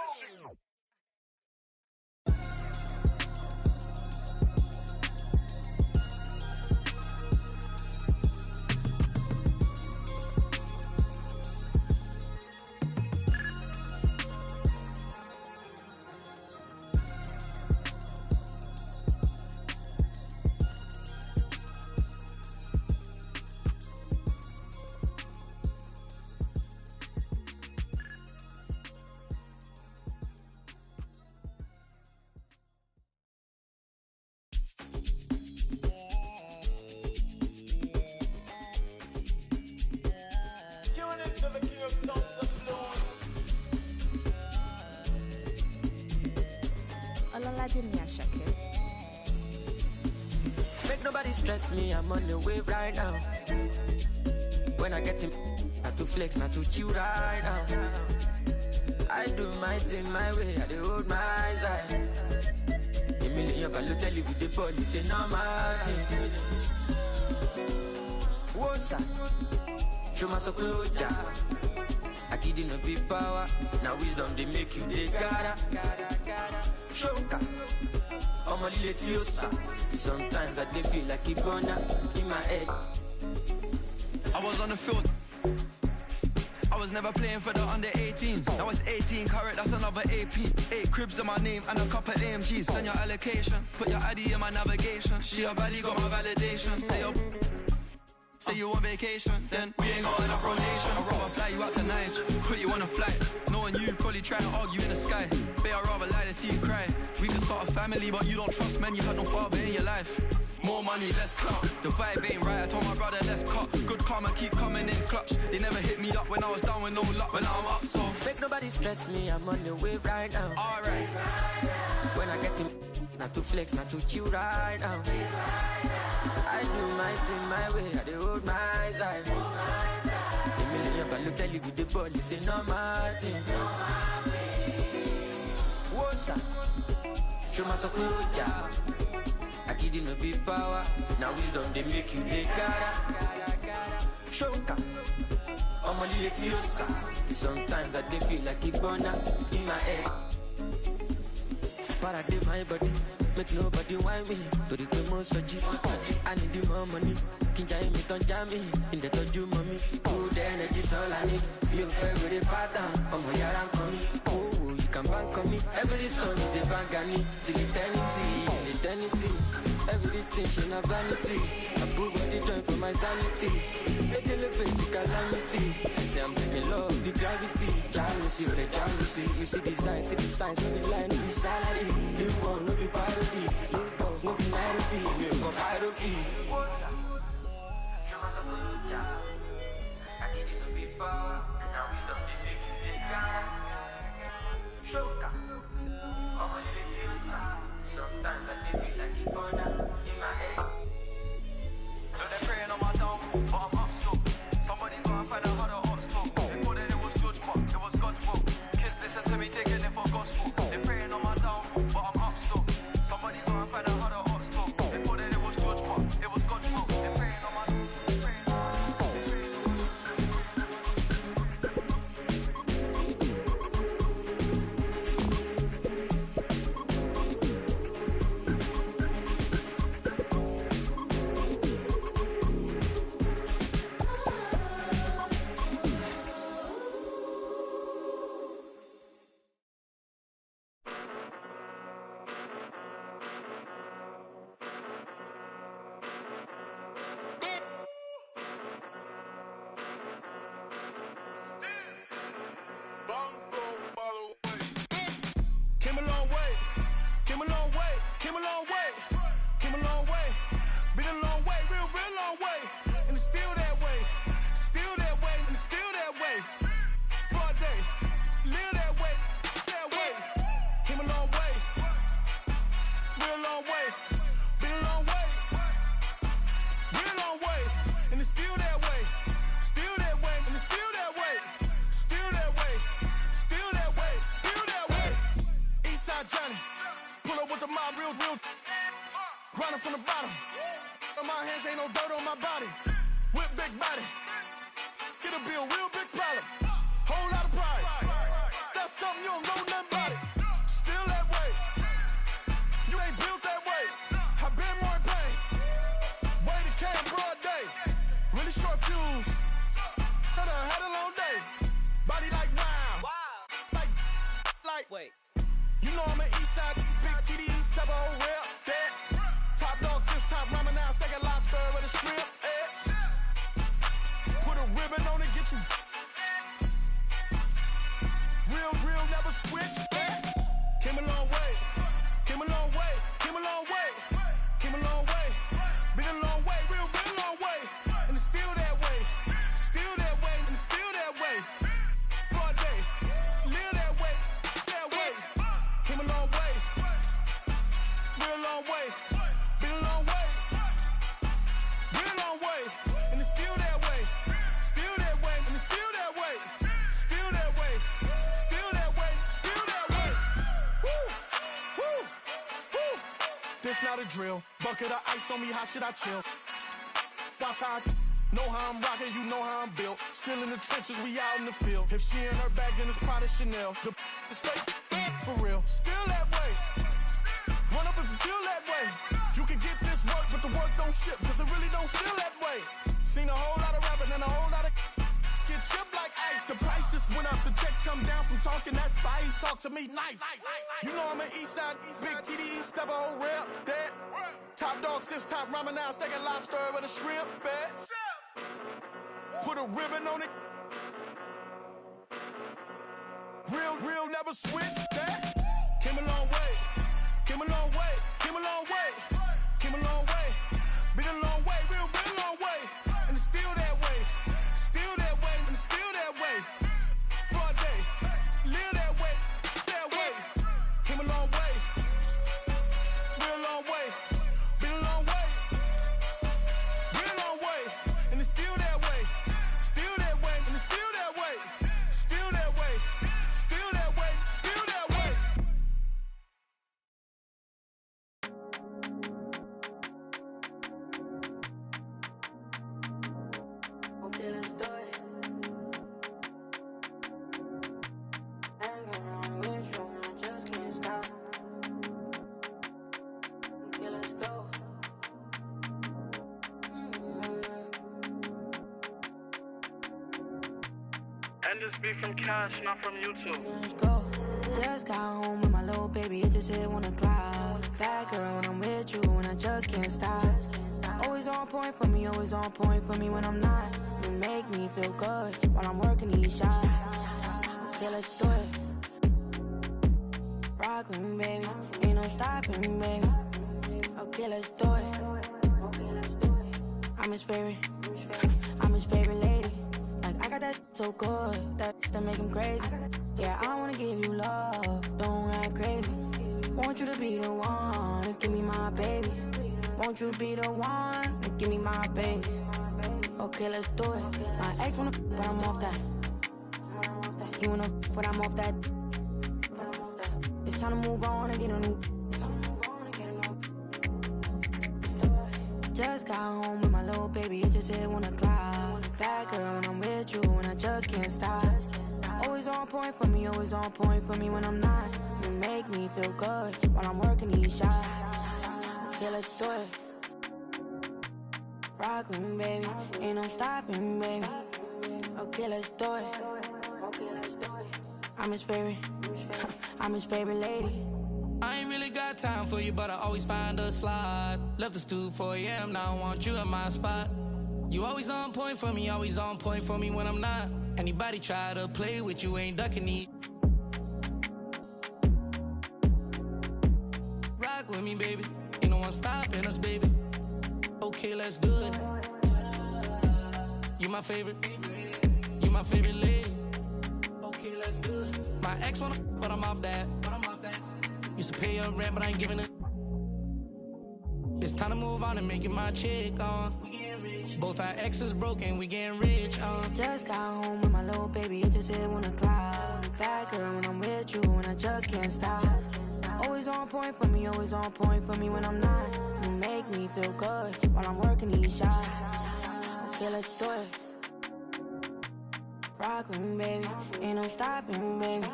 Make nobody stress me, I'm on the wave right now. When I get him, not to flex, not to chill right now. I do my thing my way, I do hold my side. A million can tell you with the body, say no matter. What's up? Show my so closure. I didn't know big power, now wisdom they make you they gotta. Shoka, I'm a little yosa. Sometimes I dey feel like Ibona in my head. I was on the field. I was never playing for the under 18s. Now it's 18 carat, that's another AP. 8 cribs in my name and a couple AMGs. Send your allocation, put your ID in my navigation. She your belly got my validation. Say you on vacation, then we ain't got enough rotation. I'd rather fly you out to Niger, put you on a flight. Knowing you probably trying to argue in the sky. Babe, I'd rather lie than see you cry. We can start a family, but you don't trust men. You had no father in your life. More money, less clout. The vibe ain't right, I told my brother, let's cut. Good karma keep coming in clutch. They never hit me up when I was down with no luck. But now I'm up, so make nobody stress me, I'm on the wave right now. Alright. When I get him, not to flex, not to chill right now. I do my thing my way, I do hold my side. A million can tell you with the body, say no matter. What's up? Show my so closure. I didn't know big power, now wisdom they make you they gotta. Shoka, I'm a little yosa. Sometimes I dey feel like Ibona in my head. But I did my body, make nobody whine me. To the demo soji, I need the more money. Kinja me don't jam me, in the toju mommy. Good energy's all I need. You favorite pattern, I'm a yaran coming. Oh, you can bank on me. Every song is a bangani. Till eternity. Everything should have vanity. I put body joint for my sanity. Make a little bit calamity. I say I'm bringing love, the gravity. Jealousy, the jealousy. You see the signs, no be line, no be salary. You won't, no be parody. You both, no be narrative. You go hierarchy. I need it to be power. Now we don't make you the Shoka. I'm a little sad. Sometimes I feel like it's gonna in my head. So they're praying on my downfall, but I'm up so. Somebody go and find out how the odds go. They thought that it was good, but it was God's will. Kids listen to me, taking it for gospel. They're praying on my downfall, but I'm up so. Somebody go and find out how the odds go. They thought that it was good, but it was God's will. They're praying on my start from the bottom. On my hands, ain't no dirt on my body. Whip big body. It'll be a real big problem. Whole lot of pride. That's something you don't know nothing about it. Still that way. You ain't built that way. I've been more in pain. Way to came broad day. Really short fuse. Had a long day. Body like wow. Like. Wait. You know I'm an east side. Big TD, step a whole rep. That. Top dog, since top ramen now. Steak a lobster with a shrimp. Put a ribbon on it, get you. Real, never switch. Came a long way. Came a long way. Came a long way. Came a long way. Been a long way. Real long way. And it's still that way. Still that way. And it's still that way. For a day. Live that way. That way. Came a long way. Real long way. Been a long way. Real long way. And it's still that way. Still that way. And it's still that way. Still that way. Still that way. Still that way. Woo. Woo. Woo. This not a drill. Bucket of ice on me. How should I chill? Watch how I know how I'm rocking. You know how I'm built. Still in the trenches. We out in the field. If she in her bag, then it's Prada Chanel. The is fake. For real. Still that way. Run up if you feel that way. You can get this work, but the work don't ship, cause it really don't feel that way. Seen a whole lot of rapping and a whole lot of get chipped like ice. The price just went up, the checks come down from talking that spice. Talk to me nice. You know I'm an east side, big TD, step a whole rep. That top dog, since top ramen now, steak a lobster with a shrimp. Bet. Put a ribbon on it. Real, never switch. That came a long way. Came a long way, came a long way, came a long way, been a long way, real long way, and it's still that way, and it's still that way, for a day, live that way, came a long way, real long way, been a long way, real long way, and it's still that way, and it's still that way, still that way, still that way, still that way. Okay, let's do it. I ain't gonna run with you, I just can't stop. Okay, let's go. And this be from Cash, not from YouTube. Let's go. Just got home with my little baby, it just hit 1 o'clock. Bad girl when I'm with you, and I just can't stop. Always on point for me, always on point for me when I'm not. You make me feel good while I'm working these shots. Okay, let's do it. Rock with me, baby, ain't no stopping, baby. Okay, let's do it. I'm his favorite lady. Like, I got that so good, that make him crazy. Yeah, I wanna give you love, don't act crazy. Want you to be the one to give me my baby. Want you to be the one to give me my baby. Okay, let's do it. My ex wanna, but I'm off that. You wanna, but I'm off that. It's time to move on and get a new. Just got home with my little baby, it just hit 1 o'clock. Bad girl when I'm with you, and I just can't stop. Always on point for me, always on point for me when I'm not. You make me feel good while I'm working these shots. Okay, let's do it. Rock with me, baby, ain't no stopping, baby. Okay, let's do it. I'm his favorite lady. I ain't really got time for you, but I always find a slot. Left the stool 4 a.m., now I want you in my spot. You always on point for me, always on point for me when I'm not. Anybody try to play with you, ain't ducking me. Rock with me, baby, ain't no one stopping us, baby. Okay, let's do it. You my favorite lady. Okay, let's do it. My ex wanna, but I'm off that. Used to pay your rent, but I ain't giving it. It's time to move on and make it my chick, We getting rich. Both our exes broken, we getting rich, Just got home with my little baby, it just hit 1 o'clock. Bad girl when I'm with you, and I just can't stop. Always on point for me, always on point for me when I'm not. You make make me feel good while I'm working these shots. Okay, let's do it. Rock with me, baby. Ain't no stopping, baby.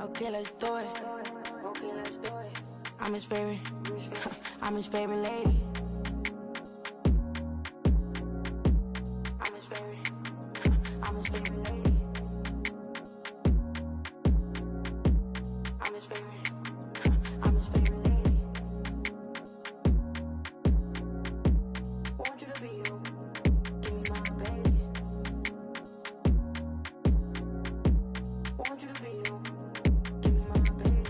Okay, let's do it. Okay, let's do it. I'm his favorite. I'm his favorite lady. I'm his favorite. I'm his favorite lady. I'm his favorite. I'm his favorite lady. Want you to be you. Give me my baby. Want you to be you. Give me my baby.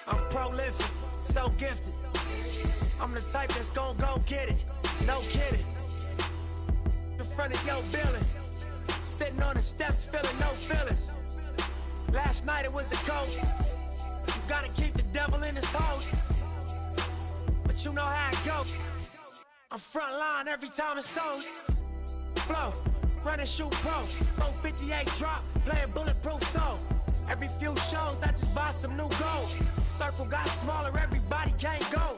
I'm prolific, so gifted. I'm the type that's gon' go get it, no kidding. In front of your building, sitting on the steps feeling no feelings. Last night it was a cold. You gotta keep the devil in his hole. But you know how it goes. I'm front line every time it's sold. Flow, run and shoot pro. 458 drop, playing bulletproof soul. Every few shows, I just buy some new gold. Circle got smaller, everybody can't go.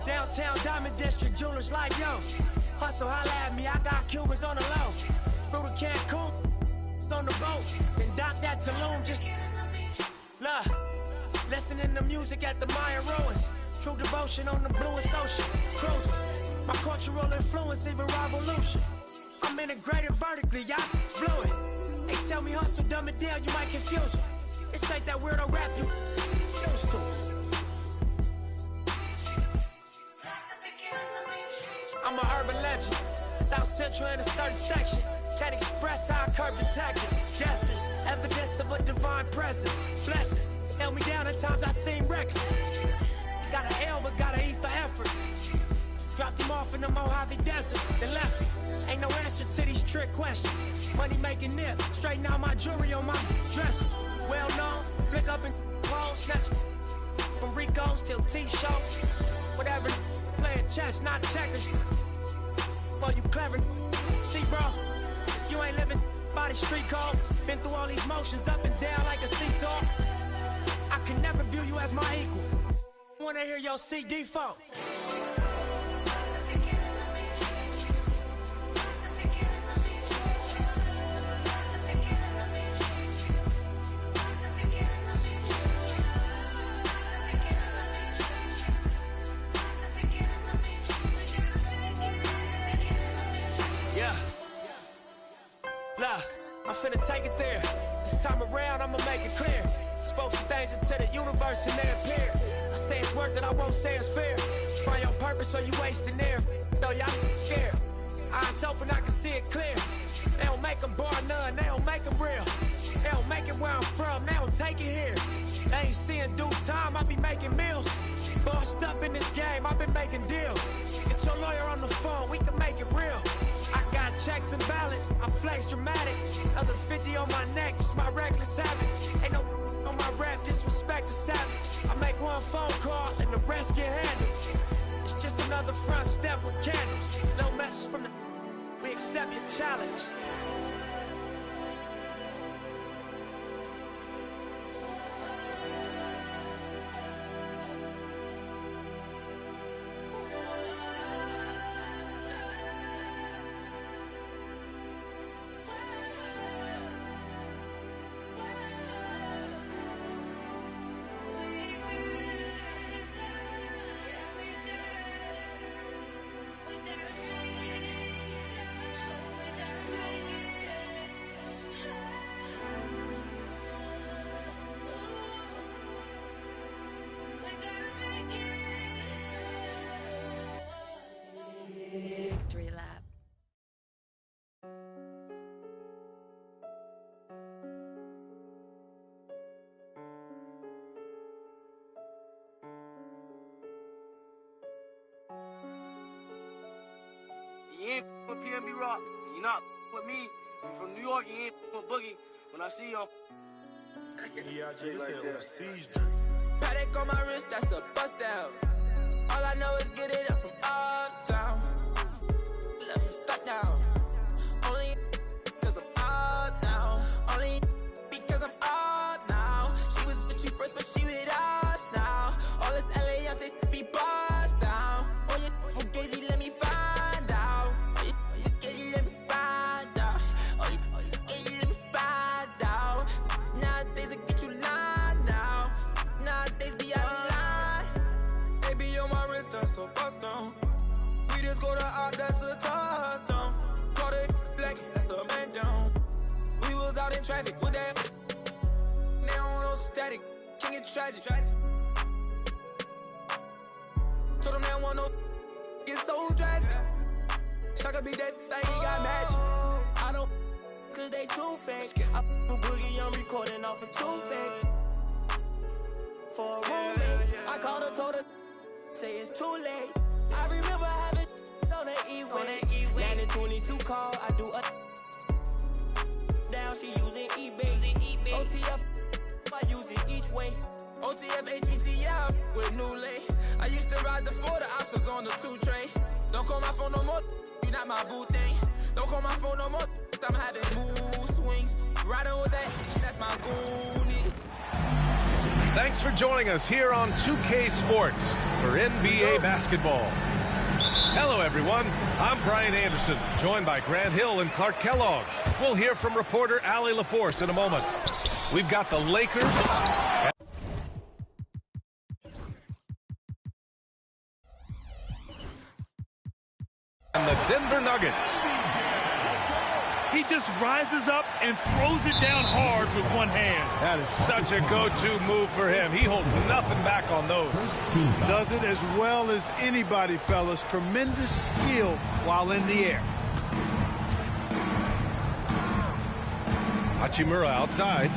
Downtown Diamond District, jewelers like yo. Hustle, holla at me, I got Cubans on the low. Through the Cancun, on the boat. Then dock that Tulum, just love. Listening to music at the Mayan ruins. True devotion on the bluest ocean. Cruising, my cultural influence, even revolution. I'm integrated vertically, y'all blew it. They tell me hustle, dumb it down, you might confuse them. This ain't that weirdo rap you used to. I'm an urban legend, South Central in a certain section. Can't express how I curb detectives. Guesses, evidence of a divine presence. Blessings, held me down at times I seem reckless. Got an L but gotta eat for effort. Dropped him off in the Mojave Desert, then left him. Ain't no answer to these trick questions. Money making nip, straighten out my jewelry on my dresser. Well known, flick up and pose, snatch from Rico's till T-shows. Whatever, playing chess, not checkers. Well, you clever. See, bro, you ain't living by the street code. Been through all these motions up and down like a seesaw. I can never view you as my equal. Wanna hear your CD fault. I'm finna take it there. This time around, I'ma make it clear. Spoke some things into the universe and they appear. I say it's worth it, I won't say it's fair. Find your purpose or you wasting there. Though y'all scared. Eyes open, I can see it clear. They don't make them bar none, they don't make them real. They don't make it where I'm from, they don't take it here. They ain't seeing due time, I be making meals. Bossed up in this game, I've been making deals. Get your lawyer on the phone, we can make it real. I got checks and balance, I flex dramatic. Other 50 on my neck, just my reckless habit. Ain't no on my rap, disrespect the savage. I make one phone call and the rest get handled. It's just another front step with candles. No message from the we accept your challenge. ain't with PNB Rock, you're not with me. You from New York, you ain't with Boogie. When I see you, Paddock on my wrist, that's a bust down. All I know is get it up from uptown. Left me stuck down. Only because I'm up now. Only because I'm up now. She was with you first, but she with us now. All this LA, I'm taking be bust down. Oh, you for Gazy, let me find out. Oh, you for Gazy, let me find out. Oh, you for Gazy, let me find out. Nowadays, I get you lying now. Nowadays, be out of line. Baby, on my wrist, that's a bust down. We just go to out, that's a touchdown. Call it black, that's a man down. We was out in traffic with that. Now no static, king it tragic. Told them that one no get so drastic. Shaka be that thing, he got magic. I don't cause they too fake. I put Boogie, I'm recording off of too fake. For a roommate, I called her, told her, say it's too late. I remember having on that E-way. 922 call, I do a down, she using eBay. OTF, I use it each way. OTF, HETF, with new lay. I used to ride the 4, the ops was on the 2 tray. Don't call my phone no more, you not my boo thing. Don't call my phone no more, I'm having mood swings. Riding with that, that's my goonie. Thanks for joining us here on 2K Sports for NBA basketball. Hello, everyone. I'm Brian Anderson, joined by Grant Hill and Clark Kellogg. We'll hear from reporter Allie LaForce in a moment. We've got the Lakers and the Denver Nuggets. He just rises up and throws it down hard with one hand. That is such a go-to move for him. He holds nothing back on those. Does it as well as anybody, fellas. Tremendous skill while in the air. Hachimura outside.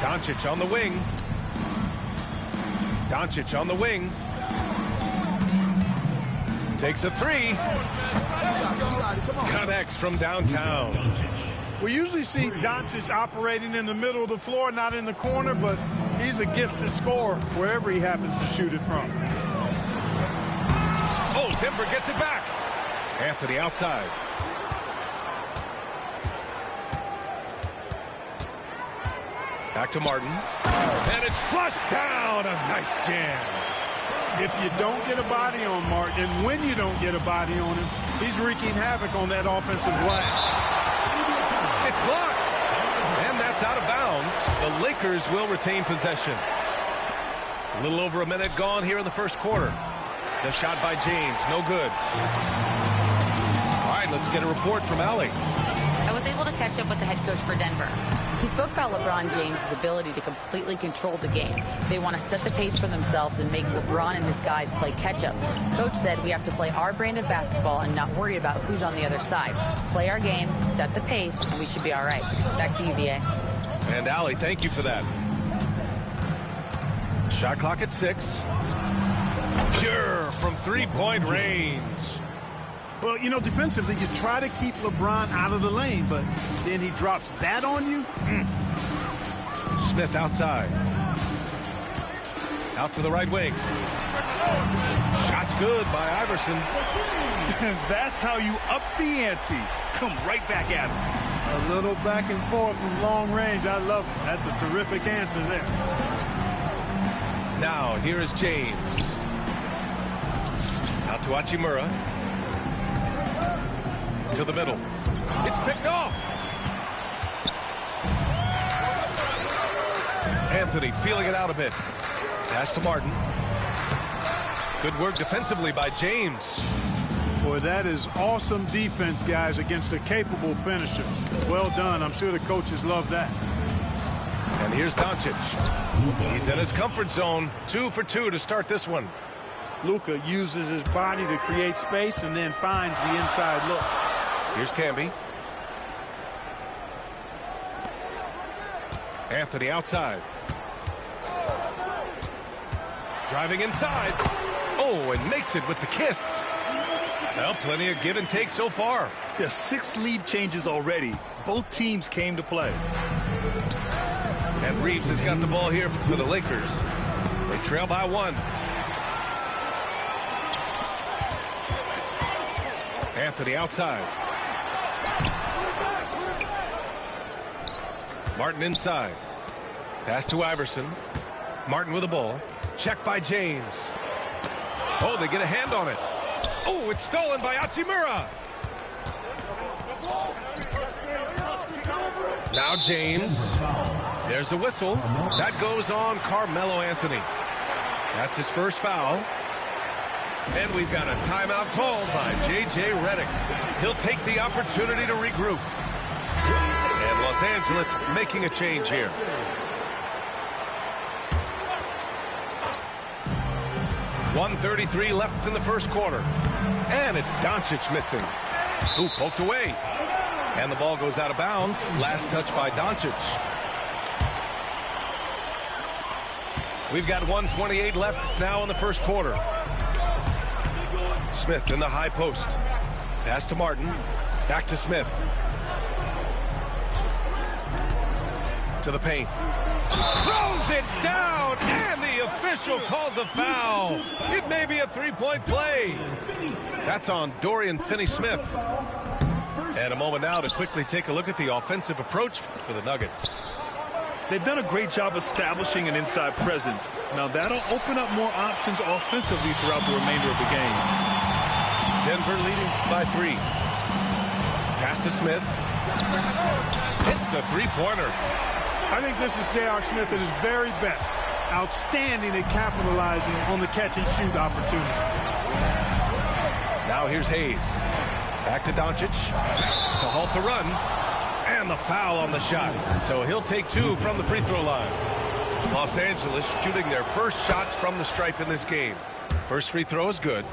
Doncic on the wing. Doncic on the wing. Takes a three. Connects from downtown. We usually see Doncic operating in the middle of the floor, not in the corner, but he's a gifted scorer wherever he happens to shoot it from. Oh, Denver gets it back. Anthony outside. Back to Martin. And it's flushed down. A nice jam. If you don't get a body on Martin, and when you don't get a body on him, he's wreaking havoc on that offensive glass. It's blocked. And that's out of bounds. The Lakers will retain possession. A little over a minute gone here in the first quarter. The shot by James, no good. All right, let's get a report from Allie. I was able to catch up with the head coach for Denver. He spoke about LeBron James' ability to completely control the game. They want to set the pace for themselves and make LeBron and his guys play catch-up. Coach said we have to play our brand of basketball and not worry about who's on the other side. Play our game, set the pace, and we should be all right. Back to you, BA. And Allie, thank you for that. Shot clock at 6. Pure from three-point range. Well, you know, defensively, you try to keep LeBron out of the lane, but then he drops that on you. Smith outside. Out to the right wing. Shot's good by Iverson. That's how you up the ante. Come right back at him. A little back and forth from long range. I love it. That's a terrific answer there. Now, here is James. Out to Hachimura. To the middle. It's picked off. Anthony feeling it out a bit. Pass to Martin. Good work defensively by James. Boy, that is awesome defense, guys, against a capable finisher. Well done. I'm sure the coaches love that. And here's Doncic. He's in his comfort zone. 2 for 2 to start this one. Luka uses his body to create space and then finds the inside look. Here's Camby. Anthony outside. Driving inside. Oh, and makes it with the kiss. Well, plenty of give and take so far. There's 6 lead changes already. Both teams came to play. And Reeves has got the ball here for the Lakers. They trail by 1. Anthony outside. Martin inside. Pass to Iverson. Martin with the ball. Checked by James. Oh, they get a hand on it. Oh, it's stolen by Hachimura. Now James. There's a whistle. That goes on Carmelo Anthony. That's his first foul. And we've got a timeout called by J.J. Redick. He'll take the opportunity to regroup. And Los Angeles making a change here. .133 left in the first quarter. And it's Doncic missing. Who poked away. And the ball goes out of bounds. Last touch by Doncic. We've got 1:28 left now in the first quarter. Smith in the high post. Pass to Martin. Back to Smith. To the paint. Throws it down, and the official calls a foul. It may be a three-point play. That's on Dorian Finney-Smith. And a moment now to quickly take a look at the offensive approach for the Nuggets. They've done a great job establishing an inside presence. Now that'll open up more options offensively throughout the remainder of the game. Denver leading by 3. Pass to Smith. Hits the three-pointer. I think this is J.R. Smith at his very best. Outstanding at capitalizing on the catch-and-shoot opportunity. Now here's Hayes. Back to Doncic. To halt the run. And the foul on the shot. So he'll take 2 from the free throw line. Los Angeles shooting their first shots from the stripe in this game. First free throw is good.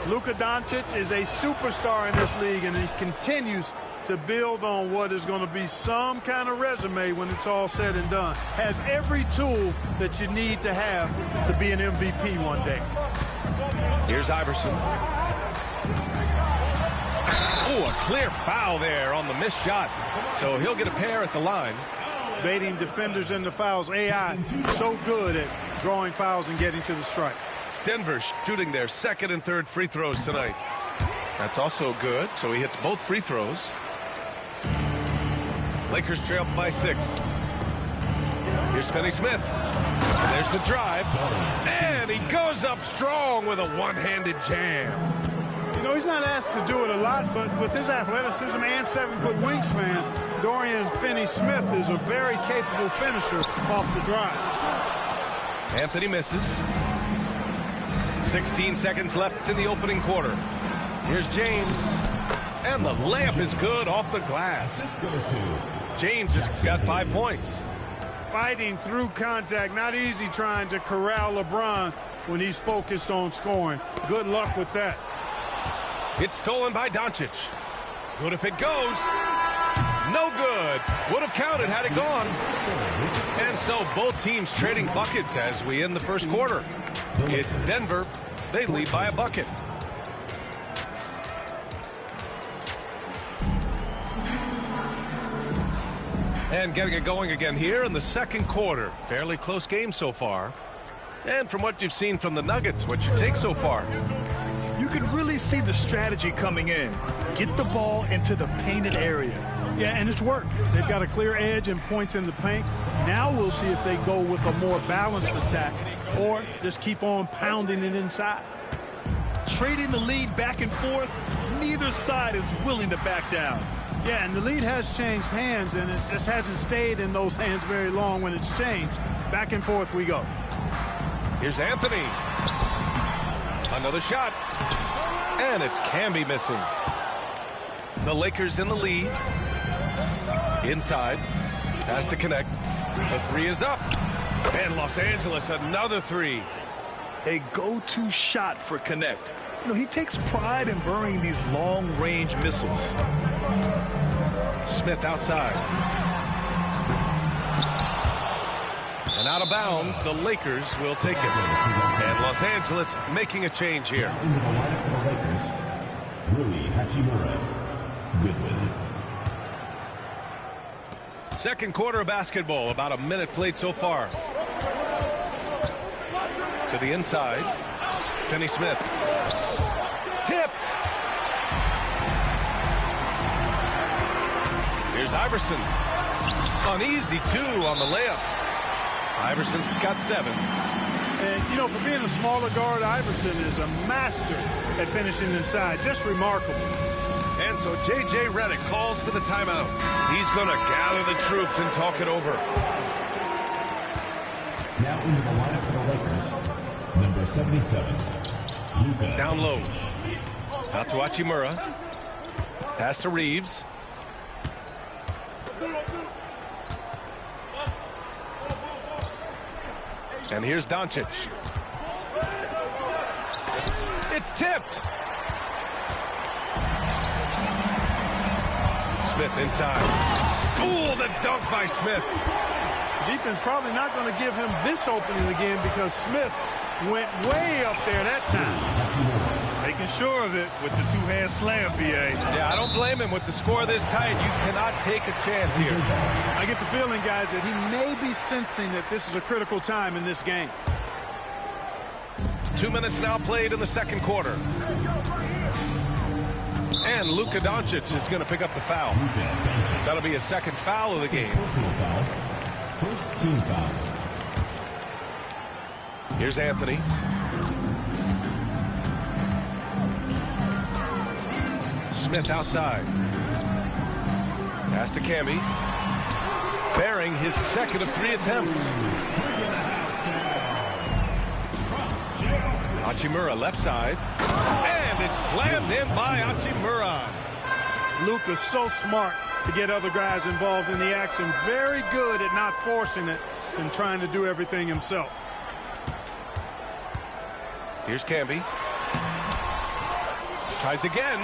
Luka Doncic is a superstar in this league, and he continues to build on what is going to be some kind of resume when it's all said and done. Has every tool that you need to have to be an MVP one day. Here's Iverson. Oh, a clear foul there on the missed shot. So he'll get a pair at the line. Baiting defenders into fouls. AI so good at drawing fouls and getting to the stripe. Denver shooting their second and third free throws tonight. That's also good. So he hits both free throws. Lakers trail by 6. Here's Finney-Smith. There's the drive. And he goes up strong with a one-handed jam. You know, he's not asked to do it a lot, but with his athleticism and 7-foot wingspan, Dorian Finney-Smith is a very capable finisher off the drive. Anthony misses. 16 seconds left in the opening quarter. Here's James. And the layup is good off the glass. James has got 5 points. Fighting through contact. Not easy trying to corral LeBron when he's focused on scoring. Good luck with that. It's stolen by Doncic. Good if it goes. No good. Would have counted had it gone. And so both teams trading buckets as we end the first quarter. It's Denver. They lead by a bucket. And getting it going again here in the second quarter. Fairly close game so far. And from what you've seen from the Nuggets, what you take so far? You can really see the strategy coming in. Get the ball into the painted area. Yeah, and it's worked. They've got a clear edge and points in the paint. Now we'll see if they go with a more balanced attack or just keep on pounding it inside. Trading the lead back and forth, neither side is willing to back down. Yeah, and the lead has changed hands, and it just hasn't stayed in those hands very long when it's changed. Back and forth we go. Here's Anthony. Another shot. And it's Camby missing. The Lakers in the lead. Inside. Has to connect. The 3 is up. And Los Angeles another 3. A go-to shot for Connect. You know, he takes pride in burying these long-range missiles. Smith outside. And out of bounds, the Lakers will take it. And Los Angeles making a change here. Rui Hachimura, Goodwin. Second quarter of basketball, about a minute played so far. To the inside, Finney Smith. Tipped. Here's Iverson. Uneasy, too, on the layup. Iverson's got 7. And, you know, for being a smaller guard, Iverson is a master at finishing inside. Just remarkable. And so J.J. Redick calls for the timeout. He's going to gather the troops and talk it over. Now into the lineup for the Lakers, number 77, Luka. Down low. Out to Hachimura. Pass to Reeves. And here's Doncic. It's tipped. Smith inside. Ooh, the dunk by Smith. Defense probably not going to give him this opening again because Smith went way up there that time. Making sure of it with the two-hand slam, B.A. Yeah, I don't blame him with the score this tight. You cannot take a chance here. I get the feeling, guys, that he may be sensing that this is a critical time in this game. 2 minutes now played in the second quarter. And Luka Doncic is going to pick up the foul. That'll be a second foul of the game. First team foul. Here's Anthony. Smith outside. Pass to Camby. Bearing his second of 3 attempts. Hachimura left side. And it's slammed in by Hachimura. Luka's so smart to get other guys involved in the action. Very good at not forcing it and trying to do everything himself. Here's Camby. Tries again.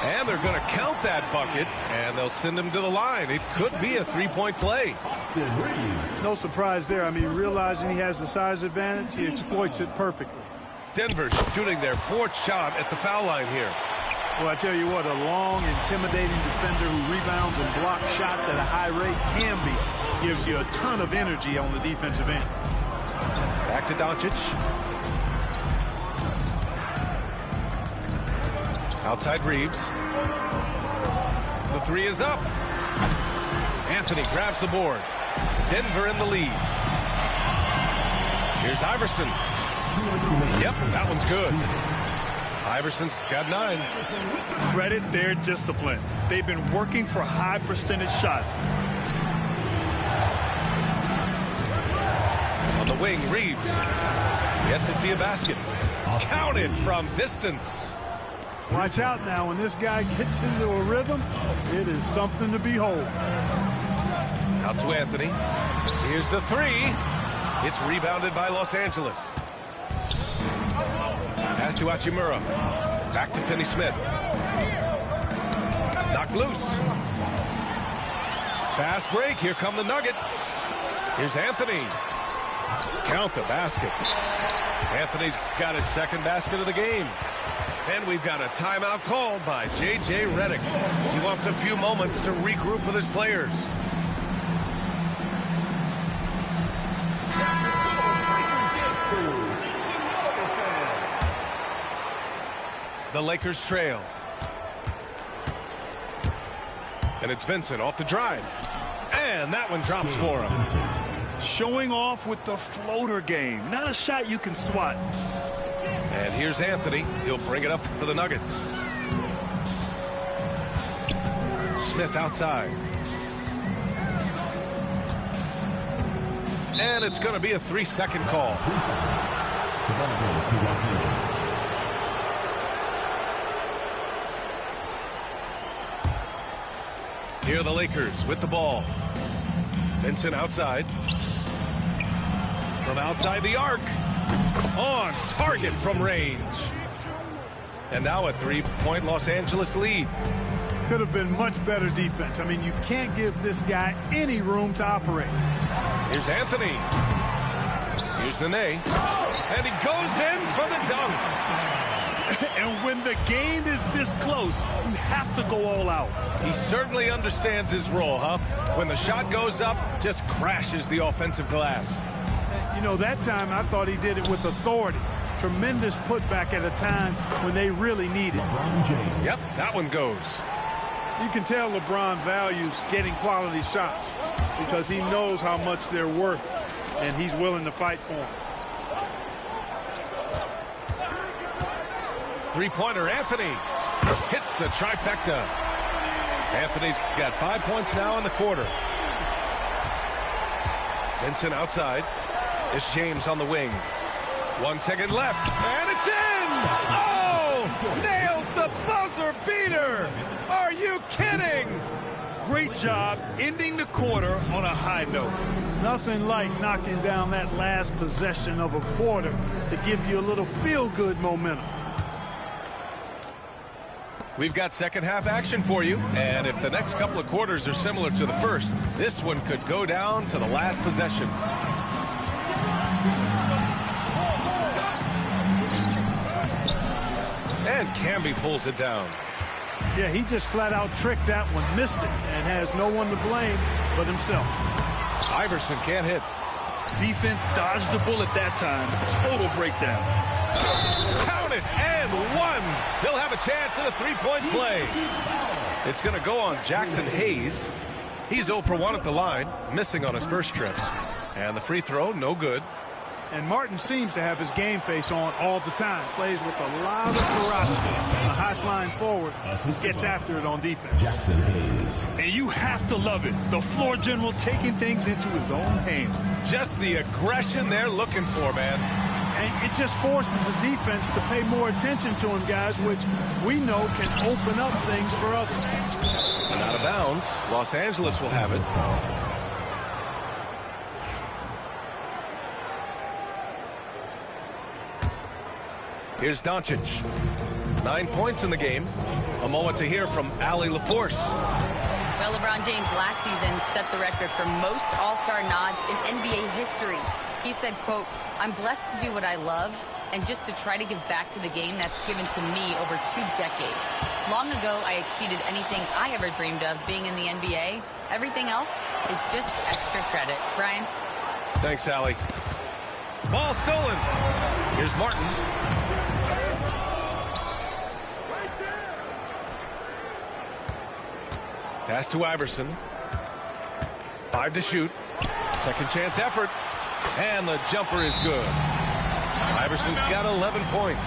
And they're going to count that bucket. And they'll send him to the line. It could be a 3-point play. No surprise there. I mean, realizing he has the size advantage, he exploits it perfectly. Denver shooting their 4th shot at the foul line here. Well, I tell you what, a long, intimidating defender who rebounds and blocks shots at a high rate can be. Gives you a ton of energy on the defensive end. Back to Doncic. Outside Reeves. The 3 is up. Anthony grabs the board. Denver in the lead. Here's Iverson. Yep, that one's good. Iverson's got 9. Credit their discipline. They've been working for high percentage shots. On the wing, Reeves. Yet to see a basket. Counted from distance. Watch out now. When this guy gets into a rhythm, it is something to behold. Out to Anthony. Here's the 3. It's rebounded by Los Angeles. Pass to Hachimura. Back to Finney Smith. Knocked loose. Fast break. Here come the Nuggets. Here's Anthony. Count the basket. Anthony's got his second basket of the game. And we've got a timeout called by J.J. Redick. He wants a few moments to regroup with his players. The Lakers trail. And it's Vincent off the drive. And that one drops for him. Showing off with the floater game. Not a shot you can swat. And here's Anthony. He'll bring it up for the Nuggets. Smith outside. And it's going to be a 3-second call. 3 seconds. The ball goes to Los Angeles. Here are the Lakers with the ball. Vincent outside. From outside the arc. On target from range. And now a 3-point Los Angeles lead. Could have been much better defense. I mean, you can't give this guy any room to operate. Here's Anthony. Here's Nene. And he goes in for the dunk. And when the game is this close, you have to go all out. He certainly understands his role, huh? When the shot goes up, just crashes the offensive glass. You know, that time I thought he did it with authority. Tremendous putback at a time when they really need it. Yep, that one goes. You can tell LeBron values getting quality shots because he knows how much they're worth, and he's willing to fight for them. Three-pointer, Anthony hits the trifecta. Anthony's got 5 points now in the quarter. Vincent outside. It's James on the wing. 1 second left, and it's in! Oh! Nails the buzzer beater! Are you kidding? Great job ending the quarter on a high note. Nothing like knocking down that last possession of a quarter to give you a little feel-good momentum. We've got second half action for you, and if the next couple of quarters are similar to the first, this one could go down to the last possession. And Camby pulls it down. Yeah, he just flat out tricked that one, missed it, and has no one to blame but himself. Iverson can't hit. Defense dodged the bullet that time. Total breakdown. Count it, and one. He'll have a chance at a three-point play. It's going to go on Jackson Hayes. He's 0 for 1 at the line, missing on his first trip. And the free throw, no good. And Martin seems to have his game face on all the time. Plays with a lot of ferocity. A high-flying forward gets after it on defense. Jackson Hayes. And you have to love it. The floor general taking things into his own hands. Just the aggression they're looking for, man. And it just forces the defense to pay more attention to him, guys, which we know can open up things for others. And out of bounds, Los Angeles will have it. Here's Doncic. 9 points in the game. A moment to hear from Allie LaForce. Well, LeBron James last season set the record for most All-Star nods in NBA history. He said, quote, "I'm blessed to do what I love and just to try to give back to the game that's given to me over 2 decades. Long ago, I exceeded anything I ever dreamed of being in the NBA. Everything else is just extra credit." Brian? Thanks, Allie. Ball stolen. Here's Martin. Pass to Iverson. 5 to shoot. Second chance effort. And the jumper is good. Iverson's got 11 points.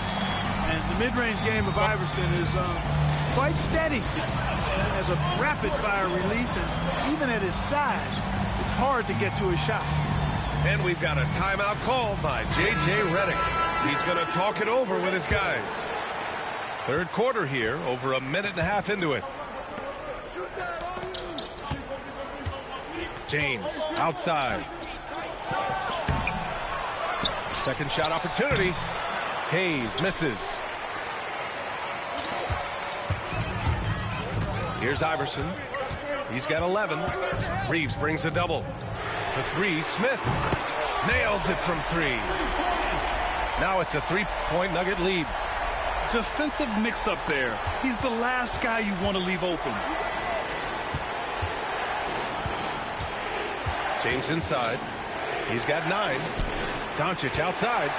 And the mid-range game of Iverson is quite steady. Has a rapid-fire release, and even at his size, it's hard to get to his shot. And we've got a timeout called by J.J. Redick. He's going to talk it over with his guys. Third quarter here, over a minute and a half into it. James outside. Second shot opportunity. Hayes misses. Here's Iverson. He's got 11. Reeves brings a double. The three, Smith nails it from 3. Now it's a 3-point Nugget lead. Defensive mix-up there. He's the last guy you want to leave open. James inside. He's got 9. Doncic outside.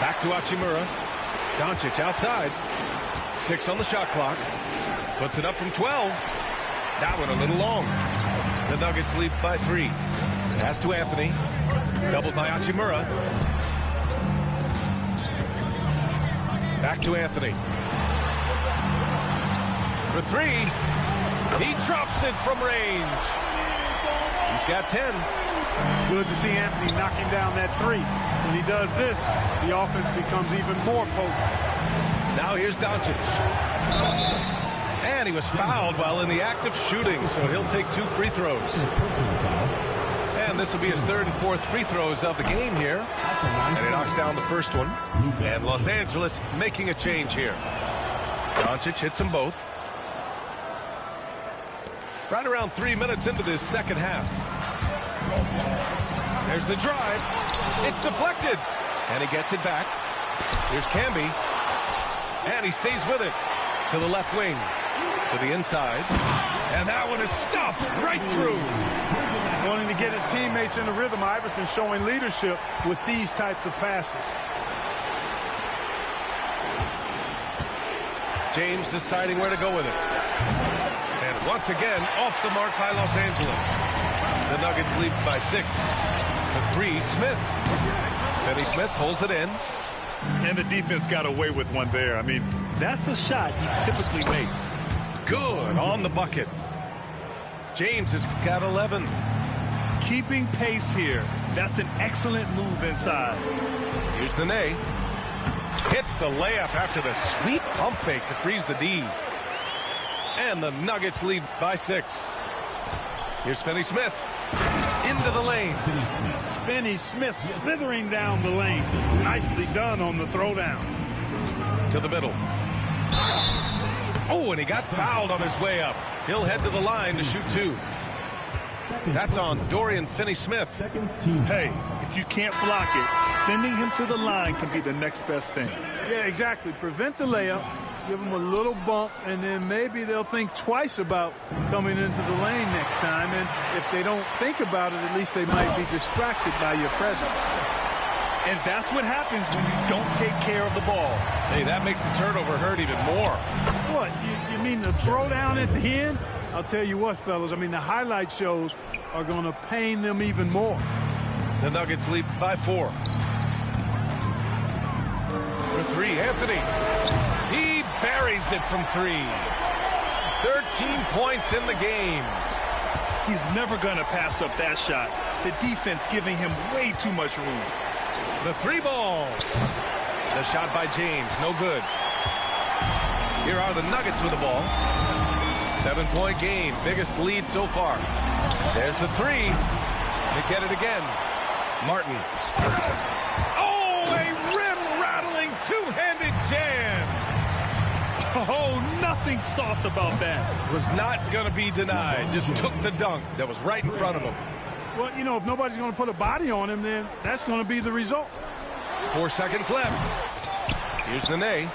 Back to Hachimura. Doncic outside. 6 on the shot clock. Puts it up from 12. That one a little long. The Nuggets lead by 3. Pass to Anthony. Doubled by Hachimura. Back to Anthony. For 3. He drops it from range. He's got 10. Good to see Anthony knocking down that 3. When he does this, the offense becomes even more potent. Now here's Doncic. And he was fouled while in the act of shooting, so he'll take 2 free throws. And this will be his 3rd and 4th free throws of the game here. And he knocks down the first one. And Los Angeles making a change here. Doncic hits them both. Right around 3 minutes into this second half. There's the drive. It's deflected. And he gets it back. Here's Camby. And he stays with it. To the left wing. To the inside. And that one is stuffed right through. Wanting to get his teammates in the rhythm. Iverson showing leadership with these types of passes. James deciding where to go with it. And once again, off the mark by Los Angeles. The Nuggets lead by 6. The 3, Smith. Finney Smith pulls it in. And the defense got away with one there. I mean, that's a shot he typically makes. Good on the bucket. James has got 11. Keeping pace here. That's an excellent move inside. Here's Nene. Hits the layup after the sweet pump fake to freeze the D. And the Nuggets lead by 6. Here's Finney Smith. Into the lane. Finney Smith slithering down the lane. Nicely done on the throwdown. To the middle. Oh, and he got fouled on his way up. He'll head to the line to shoot 2. That's on Dorian Finney-Smith. Hey, if you can't block it, sending him to the line can be the next best thing. Yeah, exactly. Prevent the layup, give them a little bump, and then maybe they'll think twice about coming into the lane next time. And if they don't think about it, at least they might be distracted by your presence. And that's what happens when you don't take care of the ball. Hey, that makes the turnover hurt even more. What, you mean the throwdown at the end? I'll tell you what, fellas, I mean, the highlight shows are going to pain them even more. The Nuggets lead by 4. For 3, Anthony. He buries it from 3. 13 points in the game. He's never going to pass up that shot. The defense giving him way too much room. The 3 ball. The shot by James, no good. Here are the Nuggets with the ball. 7-point game, biggest lead so far. There's the 3. They get it again. Martin. Oh, a rim-rattling two-handed jam. Oh, nothing soft about that. Was not going to be denied. Just took the dunk that was right in front of him. Well, you know, if nobody's going to put a body on him, then that's going to be the result. 4 seconds left. Here's Nene.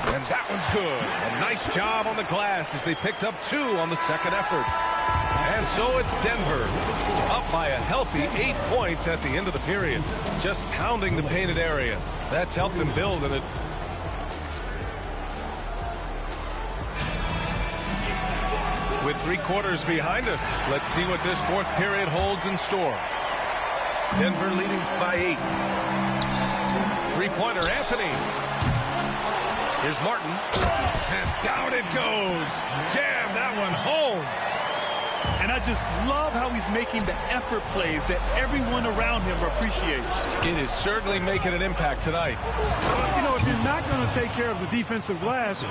And that one's good. A nice job on the glass as they picked up 2 on the second effort. And so it's Denver, up by a healthy 8 points at the end of the period. Just pounding the painted area. That's helped them build in it. With 3 quarters behind us, let's see what this 4th period holds in store. Denver leading by 8. 3-pointer, Anthony. Here's Martin. And down it goes. Jam that one home. And I just love how he's making the effort plays that everyone around him appreciates. It is certainly making an impact tonight. You know, if you're not going to take care of the defensive glass,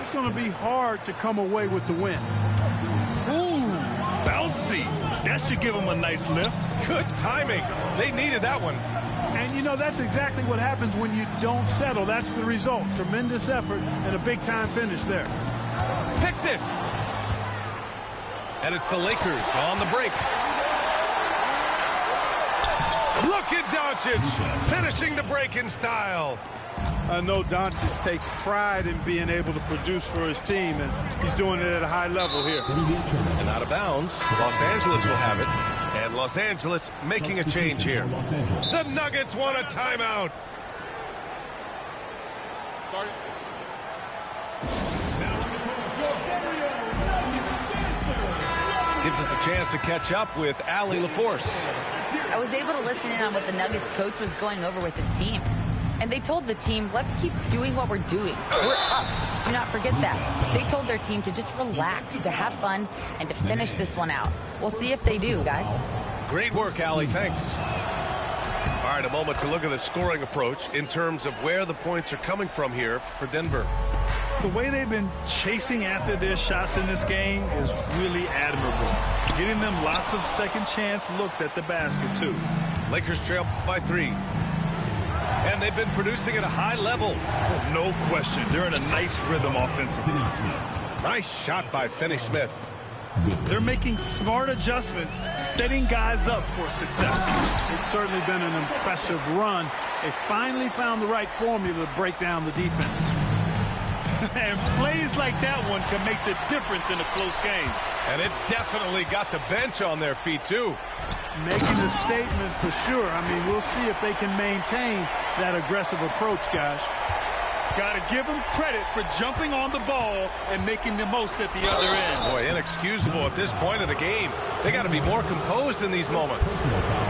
it's going to be hard to come away with the win. Ooh, bouncy. That should give him a nice lift. Good timing. They needed that one. And, you know, that's exactly what happens when you don't settle. That's the result. Tremendous effort and a big-time finish there. Picked it. And it's the Lakers on the break. Look at Doncic finishing the break in style. I know Doncic takes pride in being able to produce for his team, and he's doing it at a high level here. And out of bounds, Los Angeles will have it. And Los Angeles making a change here. The Nuggets want a timeout. Gives us a chance to catch up with Allie LaForce. I was able to listen in on what the Nuggets coach was going over with his team. And they told the team, let's keep doing what we're doing. We're up. Do not forget that. They told their team to just relax, to have fun, and to finish this one out. We'll see if they do, guys. Great work, Allie. Thanks. All right, a moment to look at the scoring approach in terms of where the points are coming from here for Denver. The way they've been chasing after their shots in this game is really admirable. Getting them lots of second chance looks at the basket, too. Lakers trail by 3. And they've been producing at a high level. Oh, no question. They're in a nice rhythm offensively. Nice shot by Finney-Smith. They're making smart adjustments, setting guys up for success. It's certainly been an impressive run, They finally found the right formula to break down the defense. And plays like that one can make the difference in a close game. And it definitely got the bench on their feet, too. Making a statement for sure. I mean, we'll see if they can maintain that aggressive approach, guys. Got to give them credit for jumping on the ball and making the most at the other end. Boy, inexcusable at this point of the game. They got to be more composed in these moments.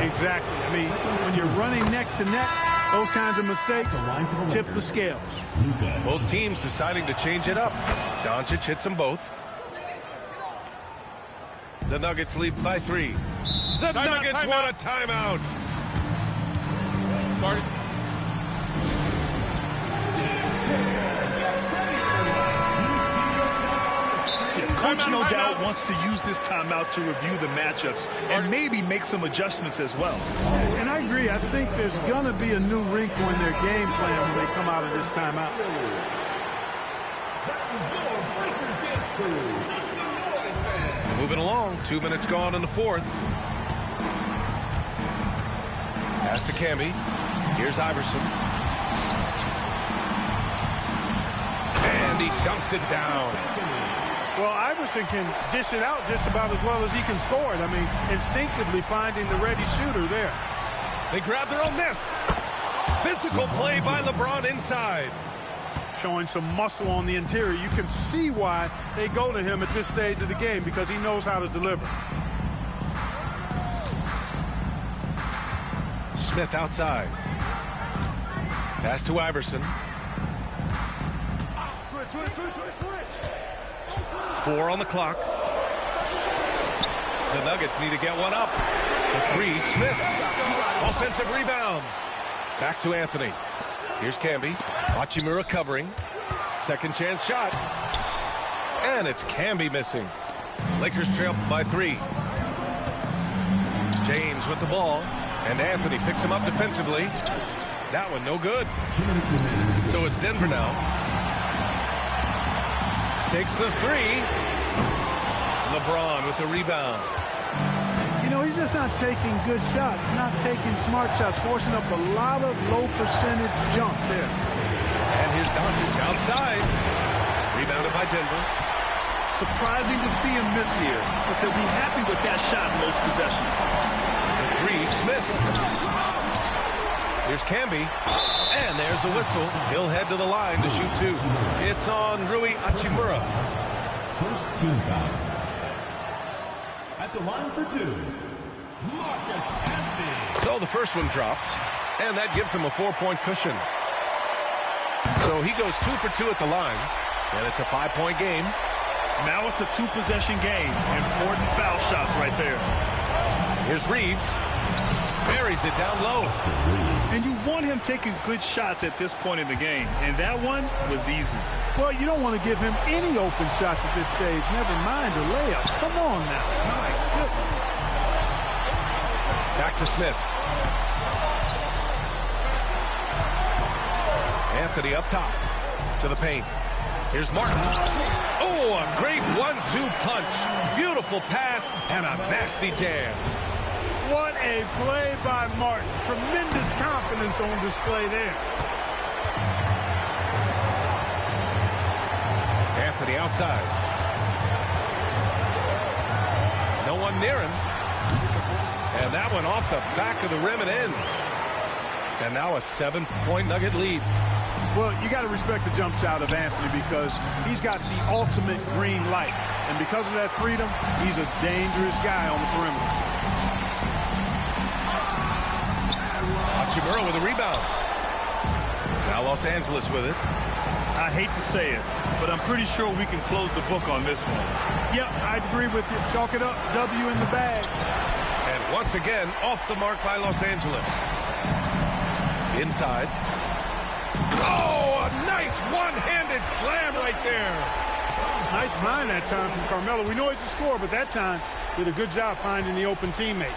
Exactly. I mean, when you're running neck to neck, those kinds of mistakes tip the scales. Both teams deciding to change it up. Doncic hits them both. The Nuggets lead by 3. The Nuggets want a timeout. Coach, no doubt, wants to use this timeout to review the matchups and maybe make some adjustments as well. And I agree. I think there's going to be a new wrinkle in their game plan when they come out of this timeout. Moving along. 2 minutes gone in the fourth. Pass to Camby. Here's Iverson. And he dunks it down. Well, Iverson can dish it out just about as well as he can score it. I mean, instinctively finding the ready shooter there. They grab their own miss. Physical play by LeBron inside. Showing some muscle on the interior. You can see why they go to him at this stage of the game, because he knows how to deliver. Smith outside. Pass to Iverson. Switch. 4 on the clock. The Nuggets need to get one up. The 3, Smith. Offensive rebound. Back to Anthony. Here's Camby. Hachimura covering. Second chance shot. And it's Camby missing. Lakers trail by 3. James with the ball. And Anthony picks him up defensively. That one no good. So it's Denver now. Takes the 3. LeBron with the rebound. You know, he's just not taking good shots, not taking smart shots, forcing up a lot of low percentage jump there. And here's Doncic outside. Rebounded by Denver. Surprising to see him miss here, but they'll be happy with that shot most possessions. The 3, Smith. Here's Camby. And there's a whistle. He'll head to the line to shoot 2. It's on Rui Hachimura. First team foul. At the line for 2, Marcus Anthony. So the first one drops, and that gives him a 4-point cushion. So he goes 2 for 2 at the line, and it's a 5-point game. Now it's a 2-possession game. Important foul shots right there. Here's Reeves. Buries it down low. And you want him taking good shots at this point in the game, and that one was easy. Well, you don't want to give him any open shots at this stage, never mind a layup. Come on now. My goodness. Back to Smith. Anthony up top to the paint. Here's Martin. Oh, a great 1-2 punch. Beautiful pass and a nasty jam. What a play by Martin. Tremendous confidence on display there. Anthony outside. No one near him. And that one off the back of the rim and in. And now a 7-point Nugget lead. Well, you got to respect the jump shot of Anthony because he's got the ultimate green light. And because of that freedom, he's a dangerous guy on the perimeter. Hachimura with a rebound. Now Los Angeles with it. I hate to say it, but I'm pretty sure we can close the book on this one. Yep, I'd agree with you. Chalk it up. W in the bag. And once again, off the mark by Los Angeles. Inside. Oh, a nice one-handed slam right there. Nice find that time from Carmelo. We know he's a scorer, but that time did a good job finding the open teammate.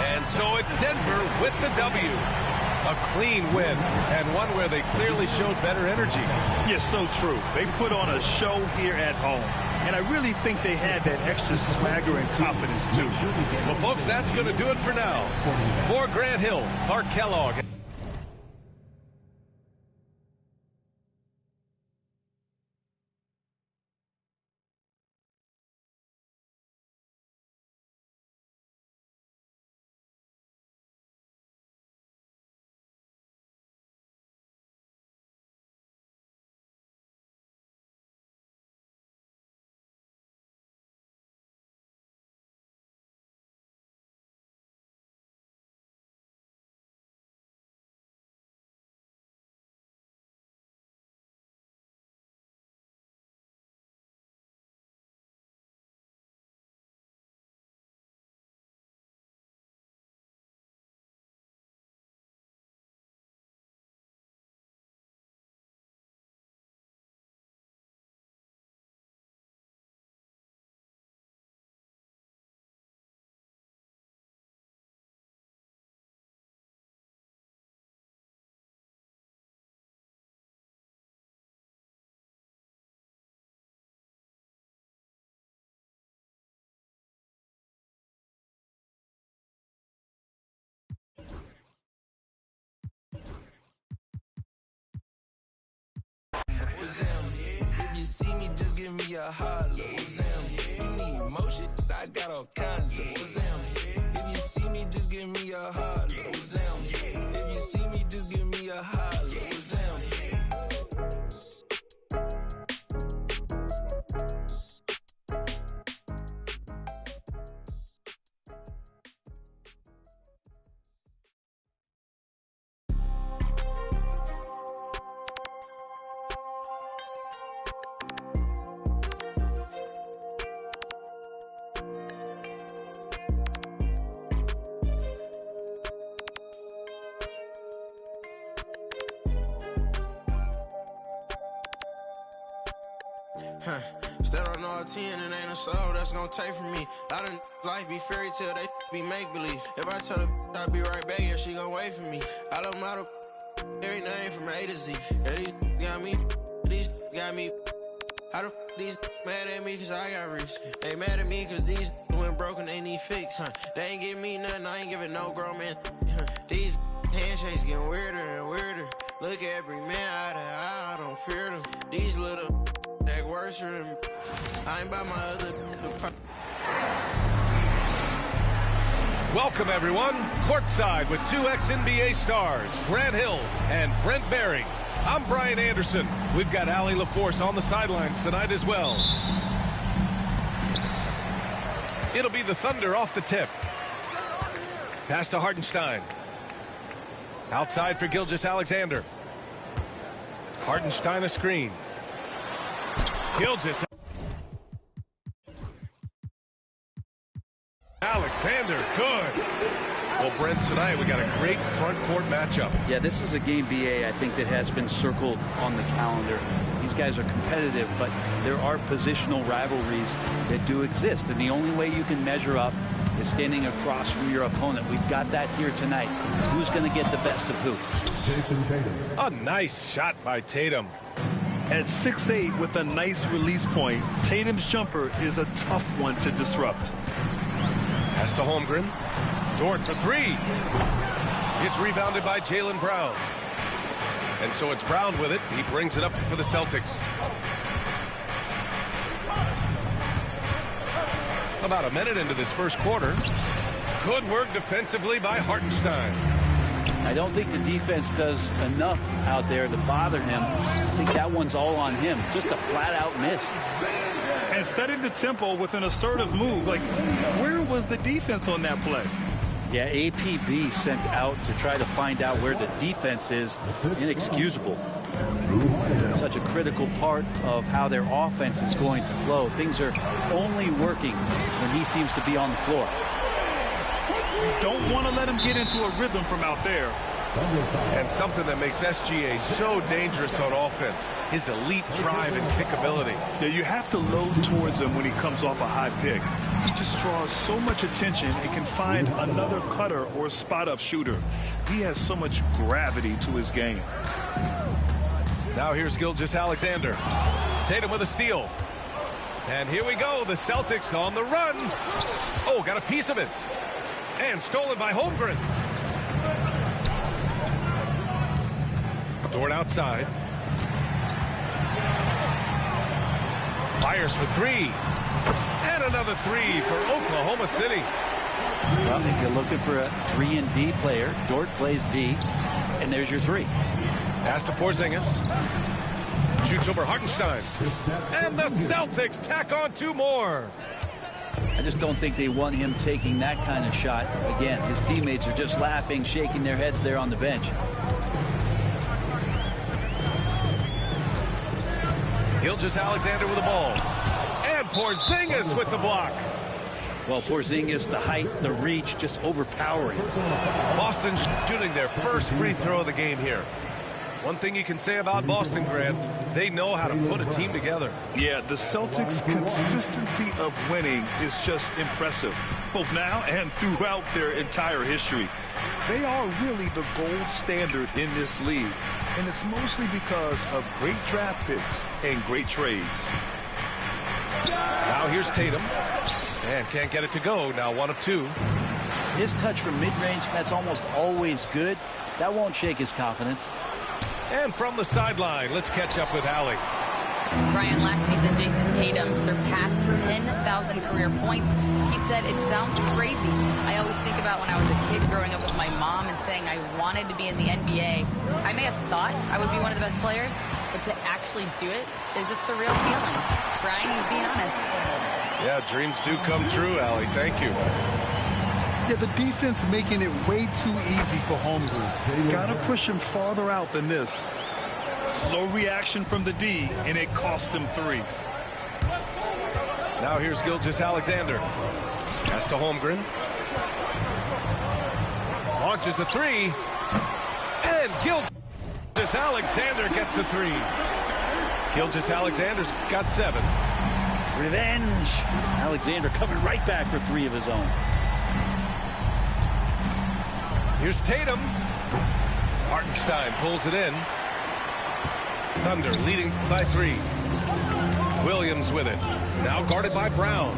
And so it's Denver with the W. A clean win, and one where they clearly showed better energy. Yeah, so true. They put on a show here at home, and I really think they had that extra swagger and confidence, too. Well, folks, that's going to do it for now. For Grant Hill, Clark Kellogg. If you see me, just give me a holler. You need motion, I got all kinds of. If you see me, just give me a holler. If you see me, just give me a holler. Stand on all 10 and ain't a soul that's gonna take from me. I done life be fairy tale, they be make believe. If I tell her I'll be right back, yeah, she gon' wait for me. I love my every name from A to Z. Yeah, these got me. How the these mad at me cause I got rich? They mad at me cause these went broken, they need fix. They ain't give me nothing, I ain't giving no grown man. These handshakes getting weirder and weirder. Look at every man eye to eye, I don't fear them. These little that worse for them. I ain't by my other. Welcome, everyone. Courtside with two ex-NBA stars, Grant Hill and Brent Barry. I'm Brian Anderson. We've got Allie LaForce on the sidelines tonight as well. It'll be the Thunder off the tip. Pass to Hartenstein. Outside for Gilgeous-Alexander. Hartenstein a screen. Gilgeous. Alexander, good. Well, Brent, tonight we got a great front court matchup. Yeah, this is a game, BA, I think that has been circled on the calendar. These guys are competitive, but there are positional rivalries that do exist, and the only way you can measure up is standing across from your opponent. We've got that here tonight. Who's going to get the best of who? Jason Tatum. A nice shot by Tatum. At 6'8" with a nice release point, Tatum's jumper is a tough one to disrupt. Pass to Holmgren. Dort for three. It's rebounded by Jaylen Brown. And so it's Brown with it. He brings it up for the Celtics. About a minute into this first quarter. Good work defensively by Hartenstein. I don't think the defense does enough out there to bother him. I think that one's all on him. Just a flat-out miss. And setting the tempo with an assertive move. Like, where was the defense on that play? Yeah, APB sent out to try to find out where the defense is. Inexcusable. Such a critical part of how their offense is going to flow. Things are only working when he seems to be on the floor. You don't want to let him get into a rhythm from out there. And something that makes SGA so dangerous on offense, his elite drive and kickability. Yeah, you have to load towards him when he comes off a high pick. He just draws so much attention and can find another cutter or spot-up shooter. He has so much gravity to his game. Now here's Gilgeous-Alexander. Tatum with a steal. And here we go. The Celtics on the run. Oh, got a piece of it. And stolen by Holmgren. Dort outside. Fires for three. And another three for Oklahoma City. Well, if you're looking for a 3-and-D player, Dort plays D, and there's your three. Pass to Porzingis. Shoots over Hartenstein. And the Celtics tack on two more. I just don't think they want him taking that kind of shot. Again, his teammates are just laughing, shaking their heads there on the bench. Gilgeous-Alexander with the ball. And Porzingis with the block. Well, Porzingis, the height, the reach, just overpowering. Boston shooting their first free throw of the game here. One thing you can say about Boston, Grant, they know how to put a team together. Yeah, the Celtics' consistency of winning is just impressive, both now and throughout their entire history. They are really the gold standard in this league, and it's mostly because of great draft picks and great trades. Now here's Tatum. And can't get it to go. Now 1 of 2. His touch from mid-range, that's almost always good. That won't shake his confidence. And from the sideline, let's catch up with Allie. Brian, last season, Jason Tatum surpassed 10,000 career points. He said, "It sounds crazy. I always think about when I was a kid growing up with my mom and saying I wanted to be in the NBA. I may have thought I would be one of the best players, but to actually do it is a surreal feeling." Brian, he's being honest. Yeah, dreams do come true, Allie. Thank you. Yeah, the defense making it way too easy for Holmgren. Got to push him farther out than this. Slow reaction from the D, and it cost him 3. Now here's Gilgeous-Alexander. Pass to Holmgren. Launches a 3. And Gilgeous-Alexander gets a 3. Gilgeous-Alexander's got 7. Revenge. Alexander coming right back for 3 of his own. Here's Tatum. Hartenstein pulls it in. Thunder leading by 3. Williams with it. Now guarded by Brown.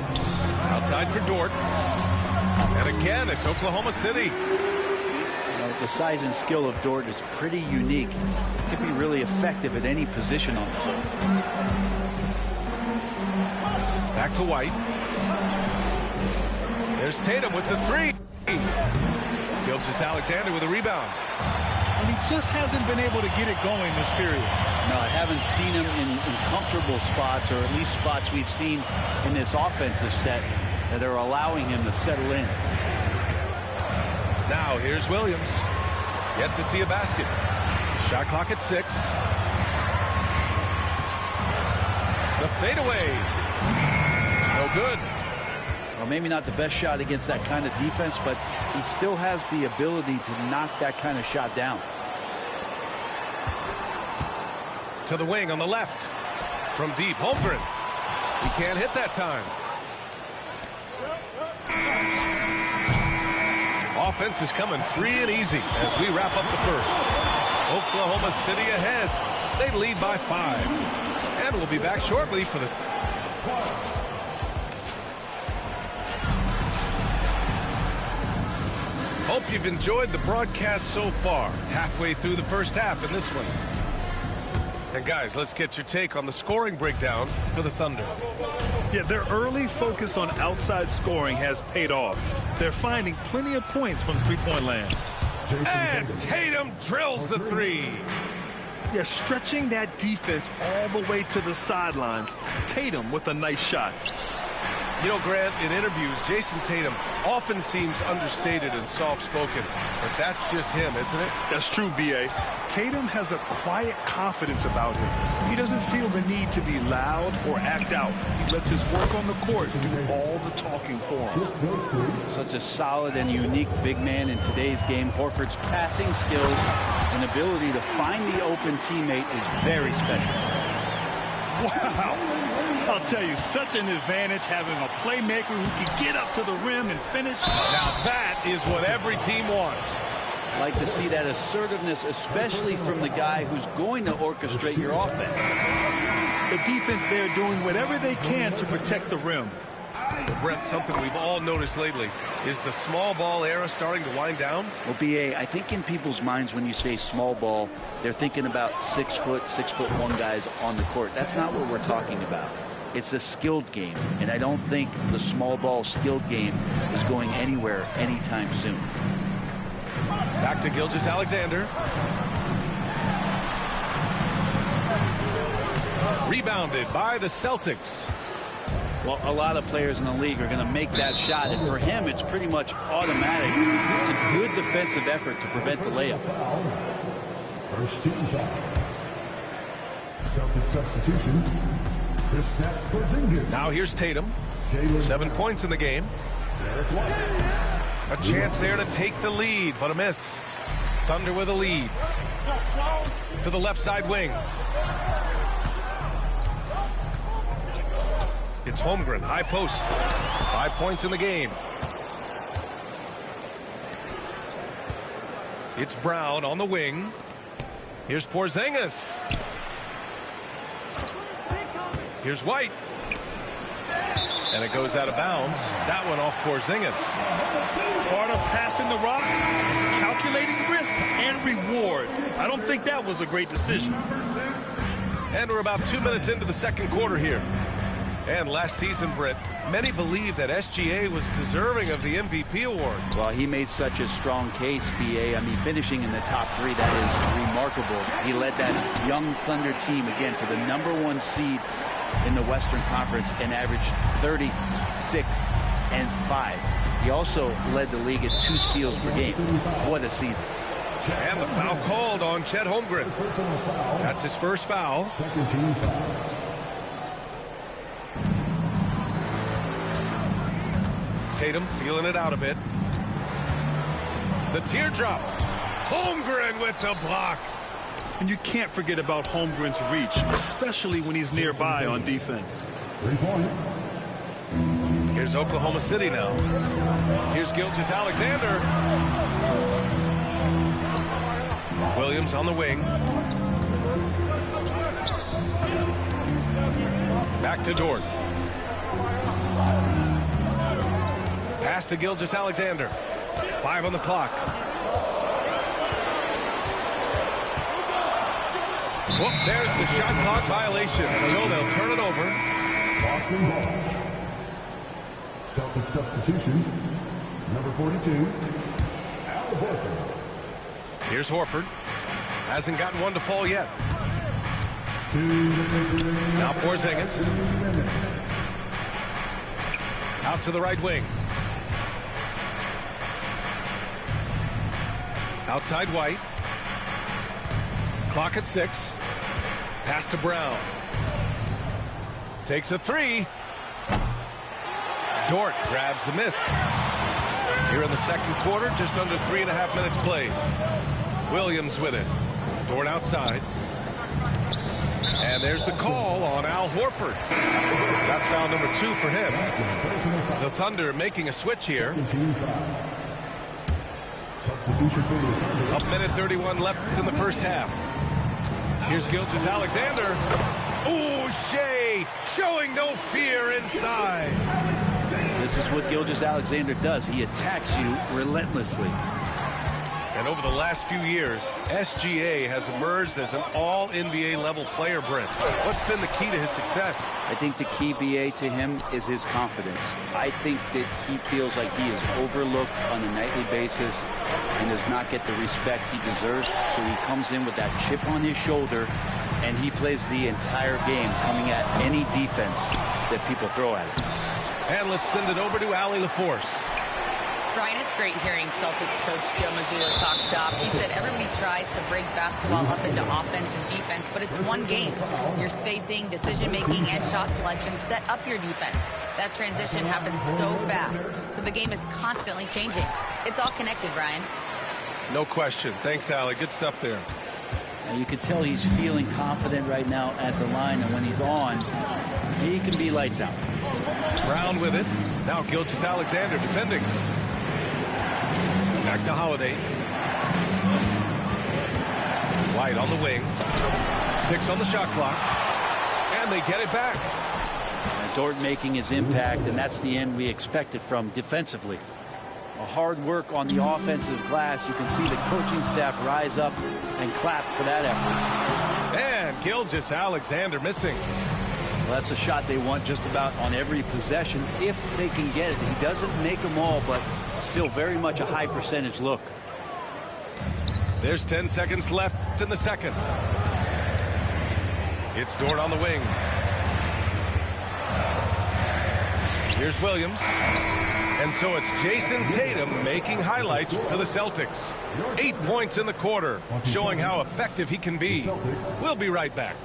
Outside for Dort. And again, it's Oklahoma City. The size and skill of Dort is pretty unique. Could be really effective at any position on the floor. Back to White. There's Tatum with the 3. Gilgeous-Alexander with a rebound. And he just hasn't been able to get it going this period. No, I haven't seen him in comfortable spots, or at least spots we've seen in this offensive set that are allowing him to settle in. Now here's Williams. Yet to see a basket. Shot clock at 6. The fadeaway. No good. Well, maybe not the best shot against that kind of defense, but he still has the ability to knock that kind of shot down. To the wing on the left. From deep, Holmgren. He can't hit that time. Offense is coming free and easy as we wrap up the first. Oklahoma City ahead. They lead by 5. And we'll be back shortly for the... Hope you've enjoyed the broadcast so far. Halfway through the first half in this one. And guys, let's get your take on the scoring breakdown for the Thunder. Yeah, their early focus on outside scoring has paid off. They're finding plenty of points from three-point land. And Tatum drills the 3. Yeah, stretching that defense all the way to the sidelines. Tatum with a nice shot. You know, Grant, in interviews, Jason Tatum often seems understated and soft-spoken, but that's just him, isn't it? That's true, B.A. Tatum has a quiet confidence about him. He doesn't feel the need to be loud or act out. He lets his work on the court do all the talking for him. Such a solid and unique big man in today's game. Horford's passing skills and ability to find the open teammate is very special. Wow. I'll tell you, such an advantage having a playmaker who can get up to the rim and finish. Now that is what every team wants. like to see that assertiveness, especially from the guy who's going to orchestrate your offense. The defense there doing whatever they can to protect the rim. Brent, something we've all noticed lately. Is the small ball era starting to wind down? Well, B.A., I think in people's minds when you say small ball, they're thinking about 6'1" guys on the court. That's not what we're talking about. It's a skilled game, and I don't think the small ball skilled game is going anywhere anytime soon. Back to Gilgeous-Alexander. Rebounded by the Celtics. Well, a lot of players in the league are going to make that shot, and for him, it's pretty much automatic. It's a good defensive effort to prevent the layup. First team foul. Celtic substitution. Kristaps Porzingis. Now here's Tatum. 7 points in the game. A chance there to take the lead, but a miss. Thunder with a lead. To the left side wing. It's Holmgren, high post. 5 points in the game. It's Brown on the wing. Here's Porzingis. Here's White. And it goes out of bounds. That one off Porzingis. Part of passing the rock is calculating risk and reward. I don't think that was a great decision. And we're about 2 minutes into the second quarter here. And last season, Britt, many believe that SGA was deserving of the MVP award. Well, he made such a strong case, B.A. I mean, finishing in the top 3, that is remarkable. He led that young Thunder team, again, to the #1 seed in the Western Conference and averaged 36 and 5. He also led the league at 2 steals per game. What a season. And the foul called on Chet Holmgren. That's his first foul. Second team foul. Tatum feeling it out a bit. The teardrop. Holmgren with the block. And you can't forget about Holmgren's reach, especially when he's nearby on defense. 3 points. Here's Oklahoma City now. Here's Gilgeous-Alexander. Williams on the wing. Back to Dort. Pass to Gilgeous-Alexander. 5 on the clock. Whoop, there's the shot clock violation. So they'll turn it over. Boston ball. Celtic substitution. Number 42. Al Horford. Here's Horford. Hasn't gotten one to fall yet. Now Porzingis. Out to the right wing. Outside White. Clock at 6. Pass to Brown. Takes a 3. Dort grabs the miss. Here in the second quarter, just under 3.5 minutes played. Williams with it. Dort outside. And there's the call on Al Horford. That's foul number 2 for him. The Thunder making a switch here. Up minute 31 left in the first half. Here's Gilgeous-Alexander. Ooh, Shea showing no fear inside. This is what Gilgeous-Alexander does. He attacks you relentlessly. And over the last few years, SGA has emerged as an all-NBA level player, Brent. What's been the key to his success? I think the key, BA, to him is his confidence. I think that he feels like he is overlooked on a nightly basis and does not get the respect he deserves. So he comes in with that chip on his shoulder, and he plays the entire game coming at any defense that people throw at him. And let's send it over to Allie LaForce. Brian, it's great hearing Celtics coach Joe Mazzulla talk shop. He said everybody tries to break basketball up into offense and defense, but it's one game. Your spacing, decision-making, and shot selection set up your defense. That transition happens so fast, so the game is constantly changing. It's all connected, Brian. No question. Thanks, Allie. Good stuff there. And you can tell he's feeling confident right now at the line, and when he's on, he can be lights out. Brown with it. Now Gilgeous-Alexander defending. Back to Holiday. White on the wing. 6 on the shot clock. And they get it back. And Dort making his impact, and that's the end we expected from defensively. A hard work on the offensive glass. You can see the coaching staff rise up and clap for that effort. And Gilgeous-Alexander missing. Well, that's a shot they want just about on every possession if they can get it. He doesn't make them all, but still very much a high percentage look. There's 10 seconds left in the second. It's Dort on the wing. Here's Williams. And so it's Jason Tatum making highlights for the Celtics. 8 points in the quarter, showing how effective he can be. We'll be right back.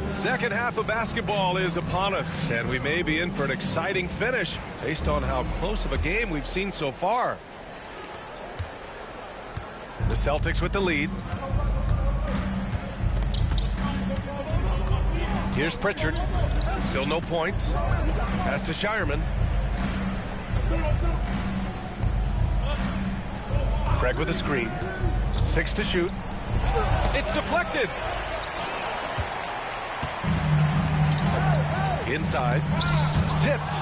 Second half of basketball is upon us, and we may be in for an exciting finish based on how close of a game we've seen so far. The Celtics with the lead. Here's Pritchard. Still no points. Pass to Shireman. Craig with a screen. 6 to shoot. It's deflected. Inside. Tipped.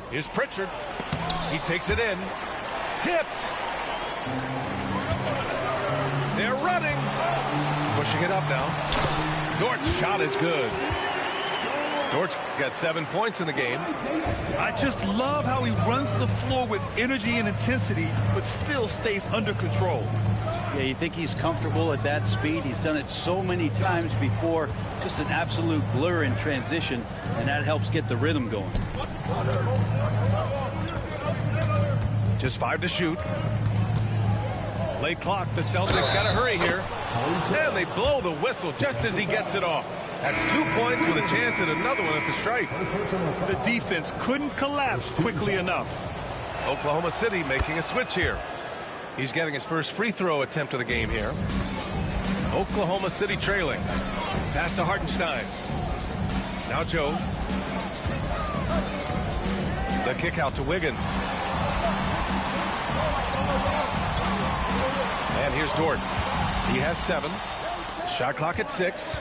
Here's Pritchard. He takes it in. Tipped. They're running. Pushing it up now. Dort's shot is good. Dort's got 7 points in the game. I just love how he runs the floor with energy and intensity, but still stays under control. Yeah, you think he's comfortable at that speed. He's done it so many times before. Just an absolute blur in transition, and that helps get the rhythm going. Just 5 to shoot. Late clock. The Celtics got to hurry here. And they blow the whistle just as he gets it off. That's 2 points with a chance at another one at the stripe. The defense couldn't collapse quickly enough. Oklahoma City making a switch here. He's getting his first free throw attempt of the game here. Oklahoma City trailing. Pass to Hartenstein. Now Joe. The kick out to Wiggins. And here's Dort. He has 7. Shot clock at 6.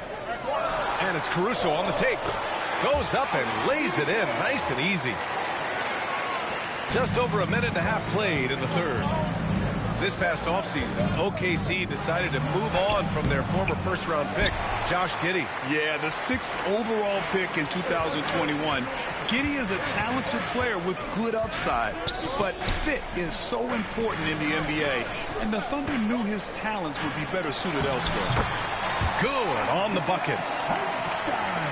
And it's Caruso on the take. Goes up and lays it in nice and easy. Just over a minute and a half played in the third. This past offseason, OKC decided to move on from their former first-round pick, Josh Giddey. Yeah, the 6th overall pick in 2021. Giddey is a talented player with good upside, but fit is so important in the NBA, and the Thunder knew his talents would be better suited elsewhere. Good on the bucket.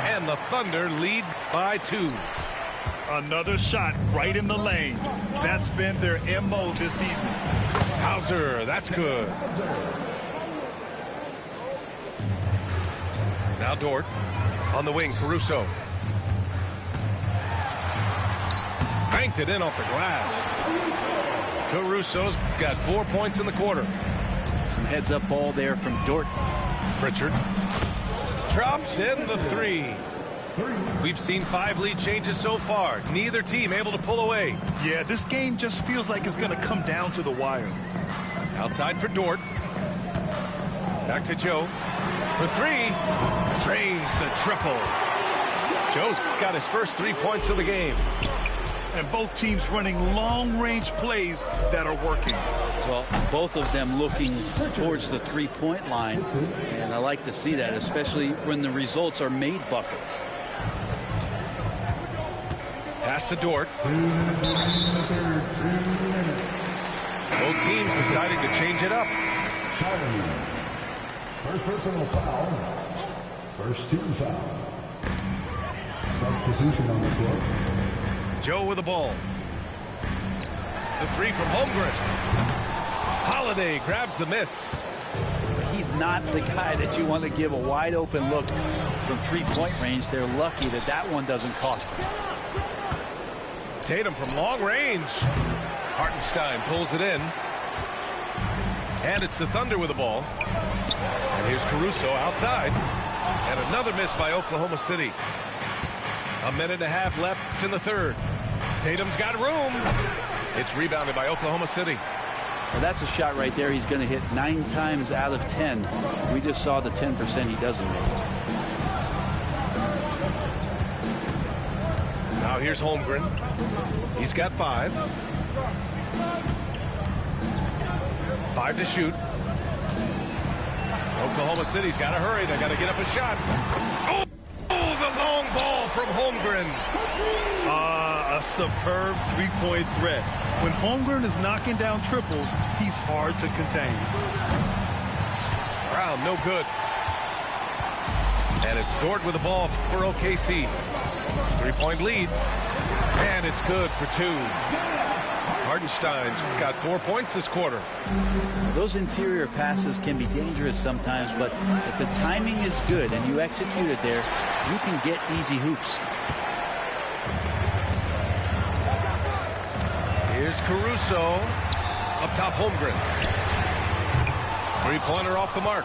And the Thunder lead by 2. Another shot right in the lane. That's been their MO this evening. Hauser, that's good. Now Dort on the wing. Caruso. Banked it in off the glass. Caruso's got 4 points in the quarter. Some heads-up ball there from Dort. Pritchard drops in the 3. We've seen 5 lead changes so far. Neither team able to pull away. Yeah, this game just feels like it's going to come down to the wire. Outside for Dort. Back to Joe. For 3. Drains the triple. Joe's got his first 3 points of the game. And both teams running long-range plays that are working. Well, both of them looking towards the three-point line. And I like to see that, especially when the results are made buckets. Pass to Dort. Both teams deciding to change it up. First personal foul. First team foul. Substitution on the court. Joe with the ball. The 3 from Holmgren. Holiday grabs the miss. He's not the guy that you want to give a wide open look from three-point range. They're lucky that that one doesn't cost them. Tatum from long range. Hartenstein pulls it in. And it's the Thunder with the ball. And here's Caruso outside. And another miss by Oklahoma City. A minute and a half left in the third. Tatum's got room. It's rebounded by Oklahoma City. Well, that's a shot right there. He's going to hit 9 times out of 10. We just saw the 10% he doesn't make. Now here's Holmgren. He's got 5. 5 to shoot. Oklahoma City's got to hurry. They got to get up a shot. Oh, the long ball from Holmgren. A superb three-point threat. When Holmgren is knocking down triples, he's hard to contain. Brown, no good. And it's Dort with the ball for OKC. 3-point lead. And it's good for 2. Hartenstein's got 4 points this quarter. Those interior passes can be dangerous sometimes, but if the timing is good and you execute it there, you can get easy hoops. Here's Caruso. Up top, Holmgren. 3-pointer off the mark.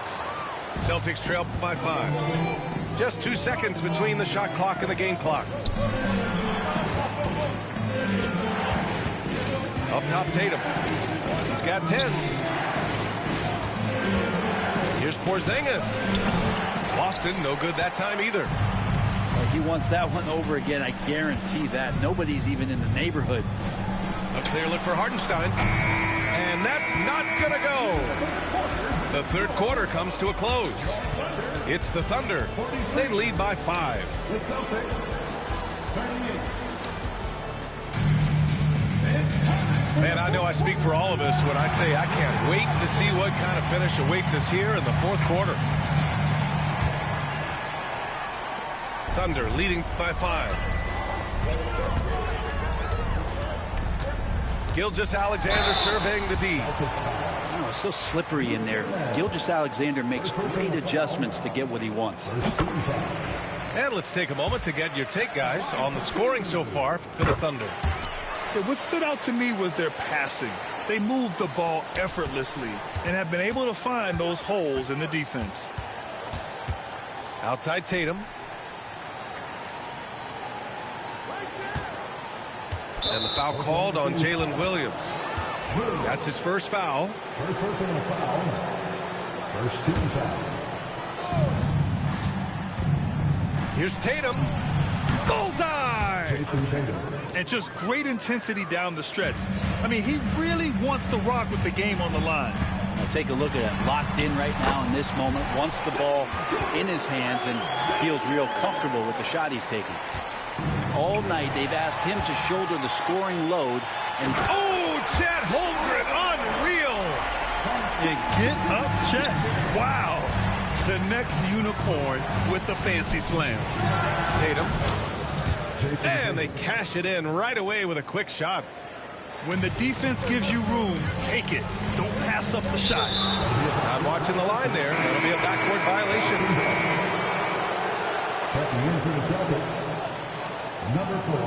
Celtics trail by 5. Just 2 seconds between the shot clock and the game clock. Up top, Tatum. He's got 10. Here's Porzingis. Boston, no good that time either. Well, he wants that one over again. I guarantee that. Nobody's even in the neighborhood. A clear look for Hartenstein. And that's not going to go. The third quarter comes to a close. It's the Thunder. They lead by 5. Man, I know I speak for all of us when I say I can't wait to see what kind of finish awaits us here in the fourth quarter. Thunder leading by 5. Gilgeous-Alexander surveying the D. Oh, it's so slippery in there. Gilgeous-Alexander makes great adjustments to get what he wants. And let's take a moment to get your take, guys, on the scoring so far for the Thunder. What stood out to me was their passing. They moved the ball effortlessly and have been able to find those holes in the defense. Outside Tatum. And the foul called on Jalen Williams. That's his first foul. First personal foul. First team foul. Here's Tatum. Bullseye! Jason Tatum. And just great intensity down the stretch. I mean, he really wants to rock with the game on the line. Now take a look at him. Locked in right now in this moment. Wants the ball in his hands and feels real comfortable with the shot he's taking. All night they've asked him to shoulder the scoring load. And oh, Chet Holmgren, unreal! And get up, Chet. Wow. The next unicorn with the fancy slam. Tatum. And they cash it in right away with a quick shot. When the defense gives you room, take it. Don't pass up the shot. I'm watching the line there. That'll be a backcourt violation. Checking in for the Celtics. Number 4,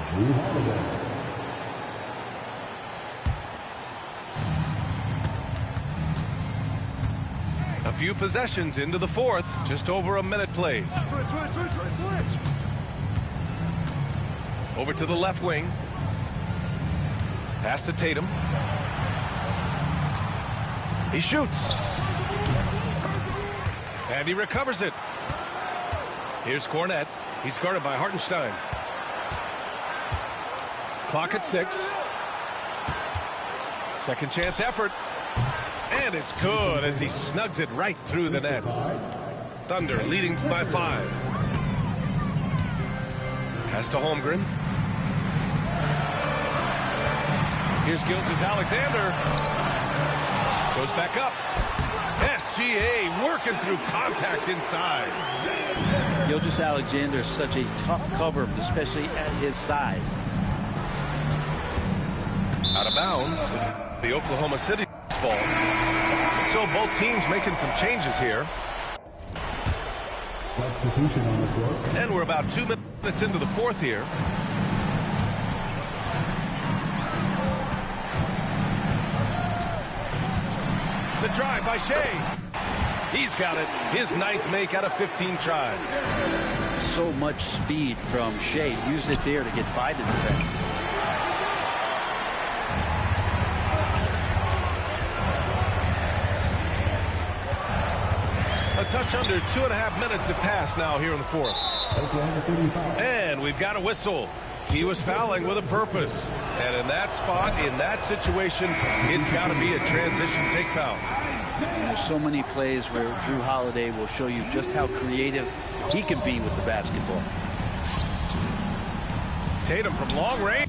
Jrue Holiday. A few possessions into the fourth. Just over a minute played. Switch. Over to the left wing. Pass to Tatum. He shoots. And he recovers it. Here's Cornette. He's guarded by Hartenstein. Clock at 6. Second chance effort. And it's good as he snugs it right through the net. Thunder leading by 5. Pass to Holmgren. Here's Gilgeous-Alexander. Goes back up. SGA working through contact inside. Gilgeous-Alexander is such a tough cover, especially at his size. Out of bounds, the Oklahoma City ball. So both teams making some changes here. Substitution on the court. And we're about 2 minutes into the fourth here. The drive by Shea. He's got it. His 9th make out of 15 tries. So much speed from Shea. Used it there to get by the defense. touch under 2.5 minutes have passed now here in the fourth. And we've got a whistle. He was fouling with a purpose. And in that spot, in that situation, it's got to be a transition take foul. And there's so many plays where Drew Holiday will show you just how creative he can be with the basketball. Tatum from long range.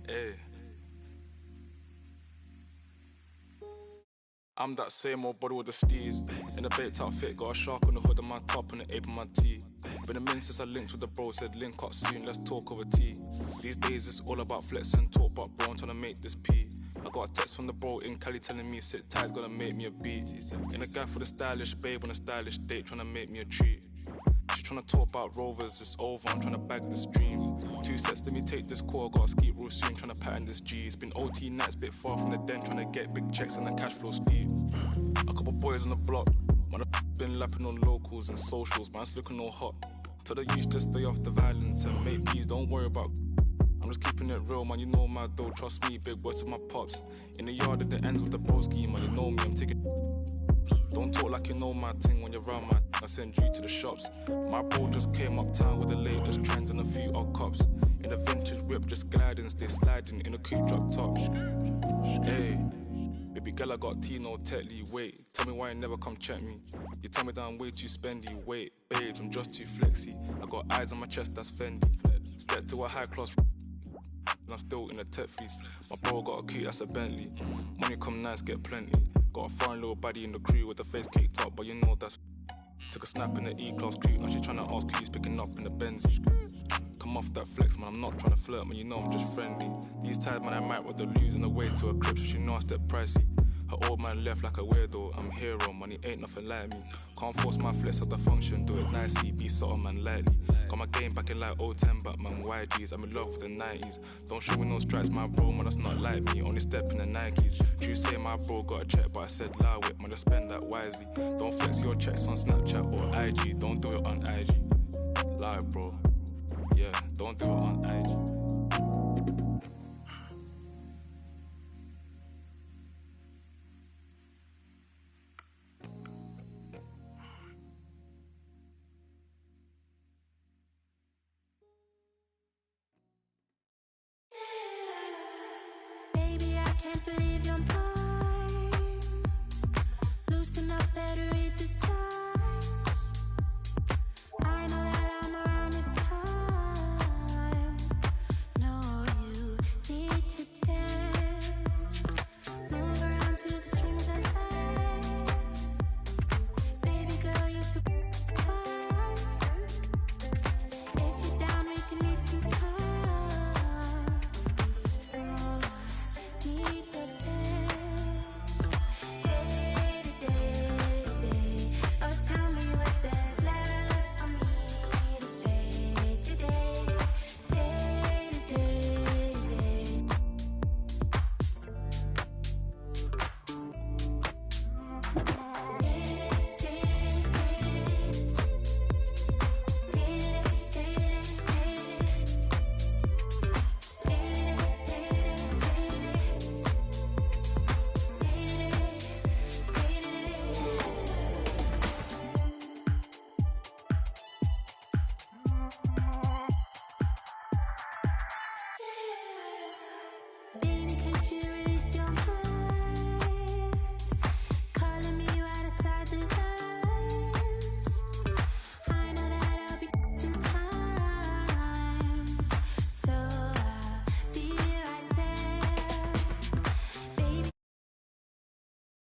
Hey. I'm that same old body with the steez. In a baked outfit, got a shark on the hood of my top and an ape on my tee. Been a minute since I linked with the bro, said link up soon, let's talk over tea. These days it's all about flex and talk, but bro, I'm trying to make this P. I got a text from the bro in Cali telling me sit tight, gonna make me a beat. In a guy for the stylish babe on a stylish date, trying to make me a treat. She tryna talk about rovers, it's over, I'm tryna bag this dream. 2 sets, let me take this call, gotta ski real soon, tryna pattern this G. It's been OT nights, bit far from the den, tryna get big checks and the cash flow steep. A couple boys on the block, man, I've been lapping on locals and socials, man's looking all hot. Tell the youth to stay off the violence and make peace, don't worry about. I'm just keeping it real, man, you know my dough, trust me, big words to my pops. In the yard at the end with the broski, man, you know me, I'm taking. Don't talk like you know my thing when you're around my I send you to the shops. My bro just came uptown with the latest trends and a few odd cops. In a vintage whip, just gliding, stay sliding in a coupe drop top. Hey, baby girl, I got Tino Tetley. Wait, tell me why you never come check me. You tell me that I'm way too spendy. Wait, babes, I'm just too flexy. I got eyes on my chest, that's Fendi. Step to a high class, and I'm still in a tech fleece. My bro got a coupe, that's a Bentley. Money come nice, get plenty. Got a foreign little baddie in the crew with the face caked up, but you know that's. Took a snap in the E-class crew, now she tryna ask who's picking up in the Benz. Come off that flex, man, I'm not tryna flirt, man, you know I'm just friendly. These times, man, I might want to lose on the way to a crib, so she know I step pricey. Her old man left like a weirdo, I'm a hero, money ain't nothing like me. Can't force my flex at the function, do it nicely, be subtle, man, lightly. Got my game back in like 010, but man, YGs, I'm in love with the 90s. Don't show me no stripes, my bro, man, that's not like me, only step in the Nikes. You say my bro got a check, but I said lie with, man, just spend that wisely. Don't flex your checks on Snapchat or IG, don't do it on IG. Lie, bro, yeah, don't do it on IG. Can't believe you're mine. Loosen up, better read the signs.